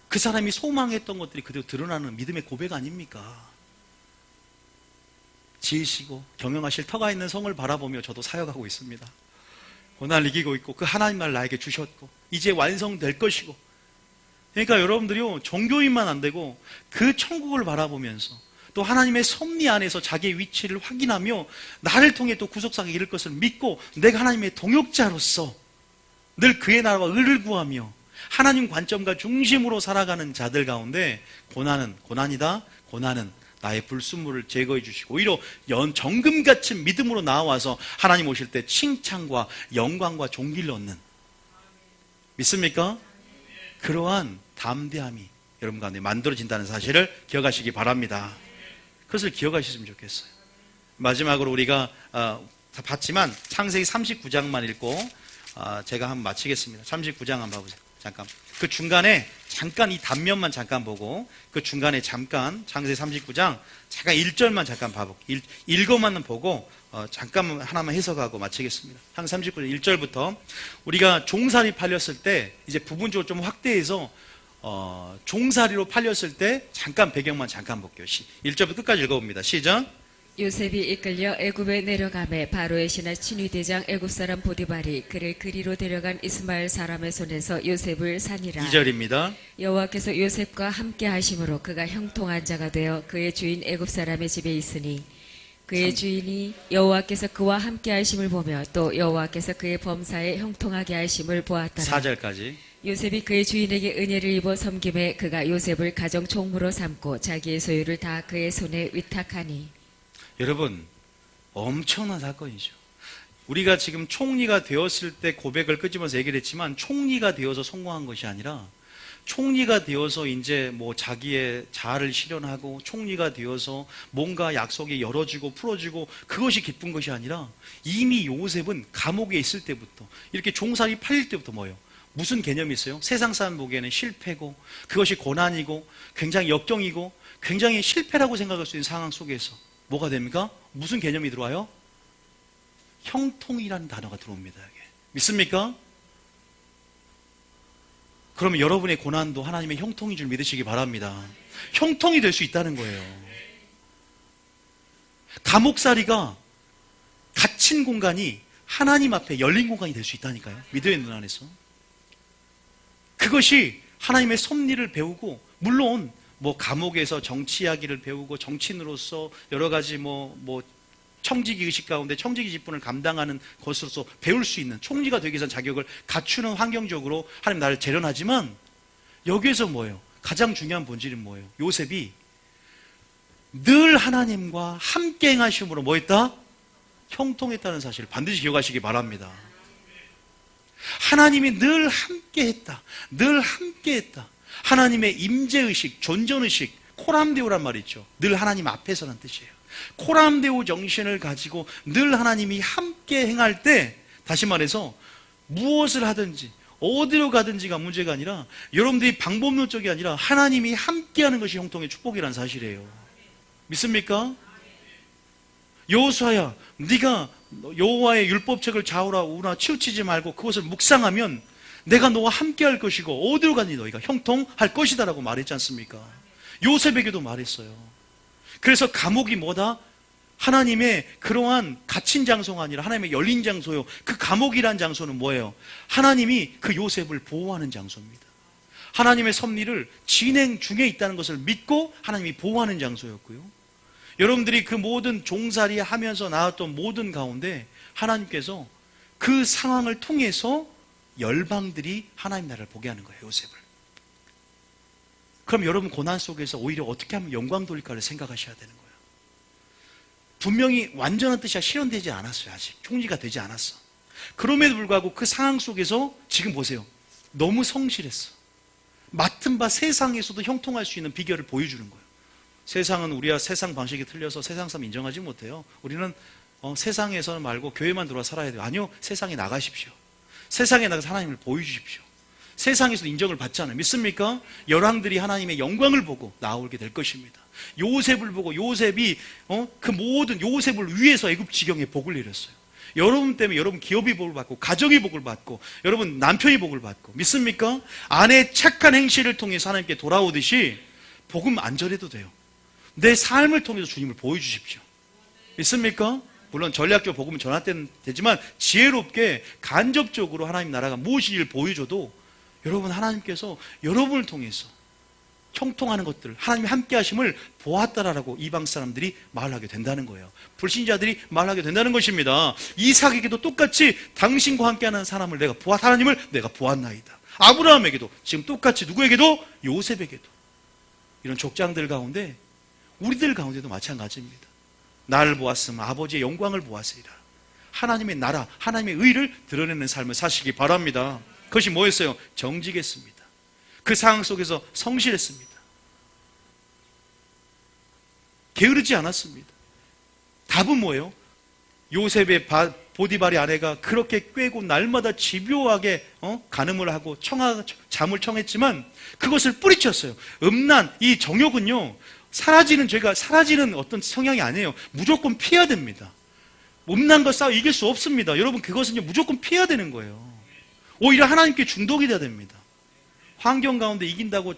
그 사람이 소망했던 것들이 그대로 드러나는 믿음의 고백 아닙니까? 지으시고 경영하실 터가 있는 성을 바라보며 저도 사역하고 있습니다. 고난을 이기고 있고 그 하나님 나라를 나에게 주셨고 이제 완성될 것이고, 그러니까 여러분들이요, 종교인만 안 되고 그 천국을 바라보면서 또 하나님의 섭리 안에서 자기의 위치를 확인하며 나를 통해 또 구속사가 이룰 것을 믿고 내가 하나님의 동역자로서 늘 그의 나라와 의를 구하며 하나님 관점과 중심으로 살아가는 자들 가운데 고난이다. 고난은 나의 불순물을 제거해 주시고 오히려 정금같이 믿음으로 나와서 하나님 오실 때 칭찬과 영광과 존귀를 얻는, 믿습니까? 그러한 담대함이 여러분 가운데 만들어진다는 사실을 기억하시기 바랍니다. 그것을 기억하셨으면 좋겠어요. 마지막으로 우리가 봤지만 창세기 39장만 읽고 제가 한번 마치겠습니다. 39장 한번 봐보세요. 잠깐. 그 중간에 잠깐 이 단면만 잠깐 보고 그 중간에 잠깐 창세기 39장 잠깐 1절만 잠깐 봐볼게요. 읽어만 보고 잠깐 하나만 해석하고 마치겠습니다. 한 39절 1절부터 우리가 종살이 팔렸을 때 이제 부분적으로 좀 확대해서 종살이로 팔렸을 때 잠깐 배경만 잠깐 볼게요. 1절부터 끝까지 읽어봅니다. 시작. 요셉이 이끌려 애굽에 내려가매 바로의 신하 친위대장 애굽 사람 보디발이 그를 그리로 데려간 이스마엘 사람의 손에서 요셉을 산이라. 2절입니다. 여호와께서 요셉과 함께 하심으로 그가 형통한 자가 되어 그의 주인 애굽 사람의 집에 있으니 그의 주인이 여호와께서 그와 함께 하심을 보며 또 여호와께서 그의 범사에 형통하게 하심을 보았더라. 4절까지. 요셉이 그의 주인에게 은혜를 입어 섬김에 그가 요셉을 가정 총무로 삼고 자기의 소유를 다 그의 손에 위탁하니. 여러분, 엄청난 사건이죠. 우리가 지금 총리가 되었을 때 고백을 끄집어서 얘기를 했지만 총리가 되어서 성공한 것이 아니라 총리가 되어서 이제 뭐 자기의 자아를 실현하고 총리가 되어서 뭔가 약속이 열어지고 풀어지고 그것이 기쁜 것이 아니라 이미 요셉은 감옥에 있을 때부터 이렇게 종살이 팔릴 때부터 뭐예요? 무슨 개념이 있어요? 세상 사람 보기에는 실패고 그것이 고난이고 굉장히 역경이고 굉장히 실패라고 생각할 수 있는 상황 속에서 뭐가 됩니까? 무슨 개념이 들어와요? 형통이라는 단어가 들어옵니다. 이게. 믿습니까? 그러면 여러분의 고난도 하나님의 형통인 줄 믿으시기 바랍니다. 형통이 될 수 있다는 거예요. 감옥살이가 갇힌 공간이 하나님 앞에 열린 공간이 될 수 있다니까요. 믿음의 눈 안에서. 그것이 하나님의 섭리를 배우고, 물론 뭐 감옥에서 정치 이야기를 배우고 정치인으로서 여러 가지 뭐 청지기 의식 가운데 청지기 직분을 감당하는 것으로서 배울 수 있는, 총리가 되기 위해서 자격을 갖추는 환경적으로 하나님 나를 재련하지만, 여기에서 뭐예요? 가장 중요한 본질은 뭐예요? 요셉이 늘 하나님과 함께 행하심으로 뭐 했다? 형통했다는 사실을 반드시 기억하시기 바랍니다. 하나님이 늘 함께 했다. 늘 함께 했다. 하나님의 임재의식, 존전의식, 코람데오란 말이 있죠. 늘 하나님 앞에서라는 뜻이에요. 코람데오 정신을 가지고 늘 하나님이 함께 행할 때, 다시 말해서 무엇을 하든지 어디로 가든지가 문제가 아니라 여러분들이 방법론적이 아니라 하나님이 함께하는 것이 형통의 축복이라는 사실이에요. 믿습니까? 여호수아야, 네가 여호와의 율법책을 좌우나 우나 치우치지 말고 그것을 묵상하면 내가 너와 함께 할 것이고 어디로 가니 너희가 형통할 것이다 라고 말했지 않습니까? 요셉에게도 말했어요. 그래서 감옥이 뭐다? 하나님의 그러한 갇힌 장소가 아니라 하나님의 열린 장소요. 그 감옥이란 장소는 뭐예요? 하나님이 그 요셉을 보호하는 장소입니다. 하나님의 섭리를 진행 중에 있다는 것을 믿고 하나님이 보호하는 장소였고요. 여러분들이 그 모든 종살이 하면서 나왔던 모든 가운데 하나님께서 그 상황을 통해서 열방들이 하나님 나라를 보게 하는 거예요, 요셉을. 그럼 여러분 고난 속에서 오히려 어떻게 하면 영광 돌릴까를 생각하셔야 되는 거예요. 분명히 완전한 뜻이 실현되지 않았어요. 아직 총리가 되지 않았어. 그럼에도 불구하고 그 상황 속에서 지금 보세요. 너무 성실했어. 맡은 바 세상에서도 형통할 수 있는 비결을 보여주는 거예요. 세상은 우리와 세상 방식이 틀려서 세상 사람 인정하지 못해요. 우리는 세상에서는 말고 교회만 들어와 살아야 돼요. 아니요, 세상에 나가십시오. 세상에 나가서 하나님을 보여주십시오. 세상에서 인정을 받지 않아요. 믿습니까? 열왕들이 하나님의 영광을 보고 나오게 될 것입니다. 요셉을 보고 요셉이 그 모든 요셉을 위해서 애굽 지경에 복을 내렸어요. 여러분 때문에 여러분 기업이 복을 받고 가정이 복을 받고 여러분 남편이 복을 받고 믿습니까? 아내의 착한 행실을 통해서 하나님께 돌아오듯이 복음 안 전해도 돼요. 내 삶을 통해서 주님을 보여주십시오. 믿습니까? 물론 전략적으로 복음을 전할 때는 되지만 지혜롭게 간접적으로 하나님 나라가 무엇인지를 보여줘도 여러분 하나님께서 여러분을 통해서 형통하는 것들을 하나님이 함께 하심을 보았다라고 이방 사람들이 말하게 된다는 거예요. 불신자들이 말하게 된다는 것입니다. 이삭에게도 똑같이 당신과 함께하는 사람을 하나님을 내가 보았나이다. 아브라함에게도 지금 똑같이 누구에게도 요셉에게도 이런 족장들 가운데 우리들 가운데도 마찬가지입니다. 나를 보았으면 아버지의 영광을 보았으리라. 하나님의 나라, 하나님의 의를 드러내는 삶을 사시기 바랍니다. 그것이 뭐였어요? 정직했습니다. 그 상황 속에서 성실했습니다. 게으르지 않았습니다. 답은 뭐예요? 요셉의 보디발의 아내가 그렇게 꾀고 날마다 집요하게 간음을 하고 잠을 청했지만 그것을 뿌리쳤어요. 음란, 이 정욕은요 사라지는 어떤 성향이 아니에요. 무조건 피해야 됩니다. 음란과 싸워 이길 수 없습니다. 여러분 그것은요 무조건 피해야 되는 거예요. 오히려 하나님께 중독이 돼야 됩니다. 환경 가운데 이긴다고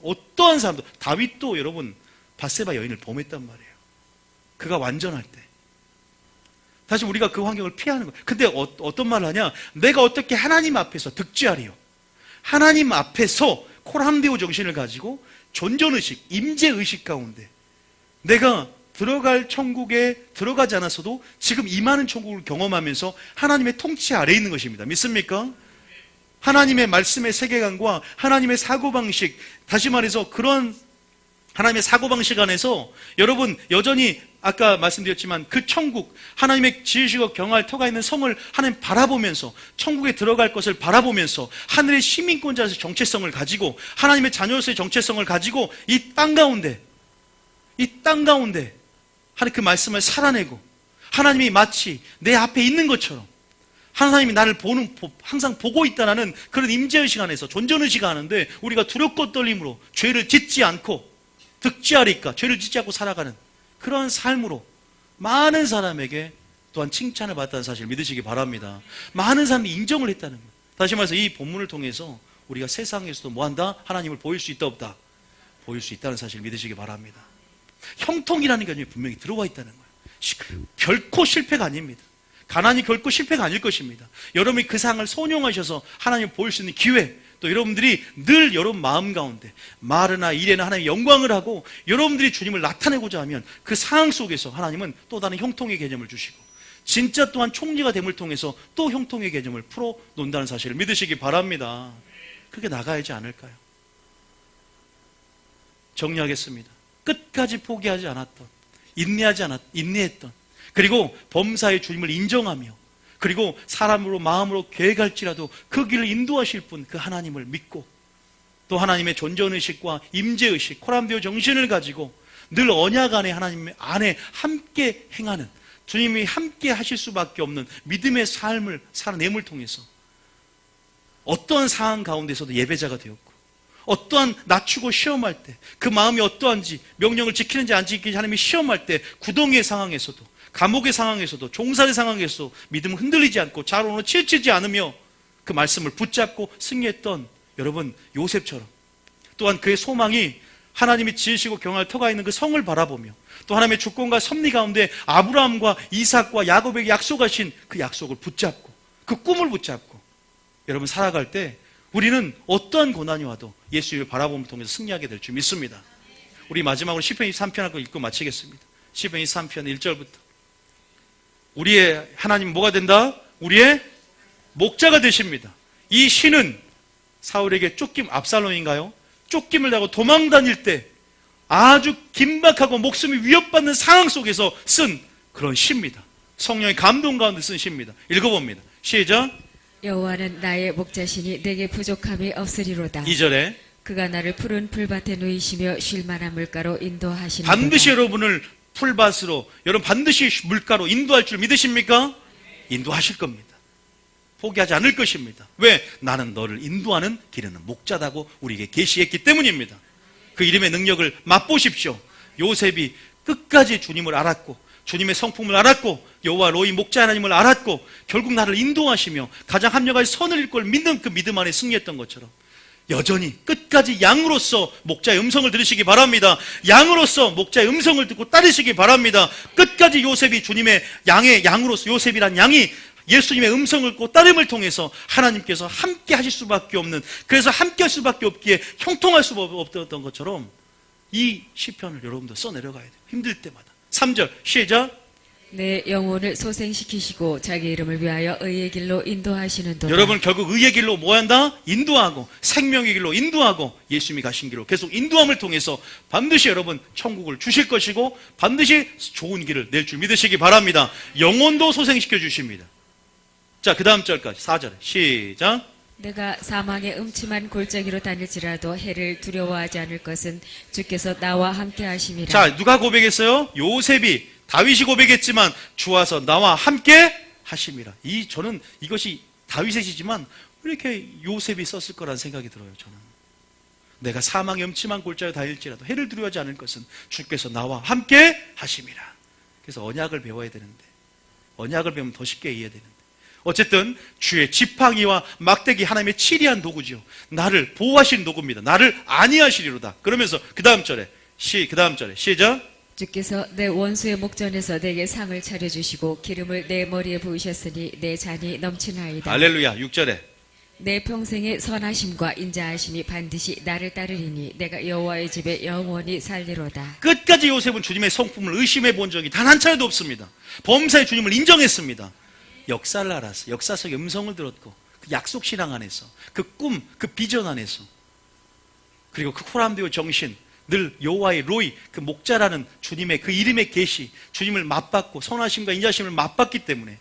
어떠한 사람도, 다윗도 여러분 밧세바 여인을 범했단 말이에요. 그가 완전할 때. 다시 우리가 그 환경을 피하는 거예요. 근데 어떤 말을 하냐? 내가 어떻게 하나님 앞에서 득지하리요? 하나님 앞에서 코람데오 정신을 가지고 존존의식, 임재의식 가운데 내가 들어갈 천국에 들어가지 않았어도 지금 임하는 천국을 경험하면서 하나님의 통치 아래에 있는 것입니다. 믿습니까? 하나님의 말씀의 세계관과 하나님의 사고방식, 다시 말해서 그런 하나님의 사고방식 안에서 여러분 여전히 아까 말씀드렸지만 그 천국, 하나님의 지으시고 경할 터가 있는 성을 하나님 바라보면서 천국에 들어갈 것을 바라보면서 하늘의 시민권자로서의 정체성을 가지고 하나님의 자녀로서의 정체성을 가지고 이 땅 가운데 하나님 그 말씀을 살아내고 하나님이 마치 내 앞에 있는 것처럼 하나님이 나를 항상 보고 있다는 그런 임재의식 안에서 존전의식 하는데 우리가 두렵고 떨림으로 죄를 짓지 않고 득지하리까 죄를 짓지 않고 살아가는 그런 삶으로 많은 사람에게 또한 칭찬을 받았다는 사실을 믿으시기 바랍니다. 많은 사람이 인정을 했다는 거예요. 다시 말해서 이 본문을 통해서 우리가 세상에서도 뭐한다? 하나님을 보일 수 있다 없다? 보일 수 있다는 사실을 믿으시기 바랍니다. 형통이라는 게 분명히 들어와 있다는 거예요. 결코 실패가 아닙니다. 가난이 결코 실패가 아닐 것입니다. 여러분이 그 상을 선용하셔서 하나님을 보일 수 있는 기회, 또 여러분들이 늘 여러분 마음 가운데 말이나 일에나 하나님의 영광을 하고 여러분들이 주님을 나타내고자 하면 그 상황 속에서 하나님은 또 다른 형통의 개념을 주시고 진짜 또한 총리가 됨을 통해서 또 형통의 개념을 풀어놓는다는 사실을 믿으시기 바랍니다. 그게 나가야지 않을까요? 정리하겠습니다. 끝까지 포기하지 않았던, 인내했던, 그리고 범사의 주님을 인정하며 그리고 사람으로 마음으로 계획할지라도 그 길을 인도하실 분 그 하나님을 믿고 또 하나님의 존전의식과 임재의식, 코람데오 정신을 가지고 늘 언약 안에 하나님 안에 함께 행하는 주님이 함께 하실 수밖에 없는 믿음의 삶을 살아냄을 통해서 어떠한 상황 가운데서도 예배자가 되었고 어떠한 낮추고 시험할 때 그 마음이 어떠한지 명령을 지키는지 안 지키는지 하나님이 시험할 때 구덩이의 상황에서도 감옥의 상황에서도 종살의 상황에서도 믿음은 흔들리지 않고 자로는 치우치지 않으며 그 말씀을 붙잡고 승리했던 여러분 요셉처럼, 또한 그의 소망이 하나님이 지으시고 경할 터가 있는 그 성을 바라보며 또 하나님의 주권과 섭리 가운데 아브라함과 이삭과 야곱에게 약속하신 그 약속을 붙잡고 그 꿈을 붙잡고 여러분 살아갈 때 우리는 어떠한 고난이 와도 예수를 바라봄을 통해서 승리하게 될 줄 믿습니다. 우리 마지막으로 시편 23편 읽고 마치겠습니다. 시편 23편 1절부터 우리의 하나님 뭐가 된다? 우리의 목자가 되십니다. 이 시는 사울에게 쫓김, 압살롬인가요? 쫓김을 당하고 도망 다닐 때 아주 긴박하고 목숨이 위협받는 상황 속에서 쓴 그런 시입니다. 성령의 감동 가운데 쓴 시입니다. 읽어봅니다. 시작. 여호와는 나의 목자시니 내게 부족함이 없으리로다. 2절에 그가 나를 푸른 풀밭에 누이시며 쉴만한 물가로 인도하시는 반드시 여러분을 풀밭으로, 여러분 반드시 물가로 인도할 줄 믿으십니까? 인도하실 겁니다. 포기하지 않을 것입니다. 왜? 나는 너를 인도하는 길에는 목자다고 우리에게 계시했기 때문입니다. 그 이름의 능력을 맛보십시오. 요셉이 끝까지 주님을 알았고 주님의 성품을 알았고 여호와 로이 목자 하나님을 알았고 결국 나를 인도하시며 가장 합력할 선을 읽고 믿는 그 믿음 안에 승리했던 것처럼 여전히 끝까지 양으로서 목자의 음성을 들으시기 바랍니다. 양으로서 목자의 음성을 듣고 따르시기 바랍니다. 끝까지 요셉이 주님의 양의 양으로서, 요셉이란 양이 예수님의 음성을 듣고 따름을 통해서 하나님께서 함께 하실 수밖에 없는, 그래서 함께 할 수밖에 없기에 형통할 수밖에 없던 것처럼 이 시편을 여러분도 써내려가야 돼요. 힘들 때마다. 3절 시작. 내 영혼을 소생시키시고 자기 이름을 위하여 의의 길로 인도하시는도다. 여러분 결국 의의 길로 뭐 한다? 인도하고 생명의 길로 인도하고 예수님이 가신 길로 계속 인도함을 통해서 반드시 여러분 천국을 주실 것이고 반드시 좋은 길을 낼 줄 믿으시기 바랍니다. 영혼도 소생시켜 주십니다. 자, 그 다음 절까지 4절 시작. 내가 사망의 음침한 골짜기로 다닐지라도 해를 두려워하지 않을 것은 주께서 나와 함께 하심이라. 자, 누가 고백했어요? 요셉이, 다윗이 고백했지만 주와서 나와 함께 하심이라. 저는 이것이 다윗이지만 왜 이렇게 요셉이 썼을 거라는 생각이 들어요. 저는 내가 사망의 음침한 골짜기로 다닐지라도 해를 두려워하지 않을 것은 주께서 나와 함께 하심이라. 그래서 언약을 배워야 되는데, 언약을 배우면 더 쉽게 이해해야 되는데, 어쨌든 주의 지팡이와 막대기 하나님의 치리한 도구지요. 나를 보호하시는 도구입니다. 나를 안위하시리로다. 그러면서 그 다음 절에 시작. 주께서 내 원수의 목전에서 내게 상을 차려주시고 기름을 내 머리에 부으셨으니 내 잔이 넘치나이다. 할렐루야. 6절에 내 평생의 선하심과 인자하심이 반드시 나를 따르리니 내가 여호와의 집에 영원히 살리로다. 끝까지 요셉은 주님의 성품을 의심해 본 적이 단 한 차례도 없습니다. 범사의 주님을 인정했습니다. 역사를 알았어. 역사 속의 음성을 들었고 그 약속 신앙 안에서 그 꿈, 그 비전 안에서 그리고 그 호람되어 정신, 늘 여호와의 로이, 그 목자라는 주님의 그 이름의 계시, 주님을 맛봤고 선하심과 인자심을 맛봤기 때문에,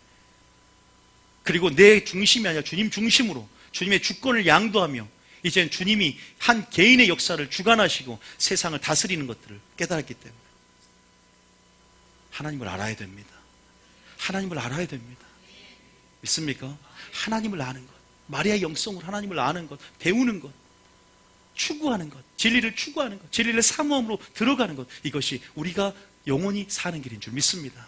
그리고 내 중심이 아니라 주님 중심으로 주님의 주권을 양도하며 이제는 주님이 한 개인의 역사를 주관하시고 세상을 다스리는 것들을 깨달았기 때문에 하나님을 알아야 됩니다. 하나님을 알아야 됩니다. 믿습니까? 하나님을 아는 것, 마리아의 영성으로 하나님을 아는 것, 배우는 것, 추구하는 것, 진리를 추구하는 것, 진리를 사모함으로 들어가는 것, 이것이 우리가 영원히 사는 길인 줄 믿습니다.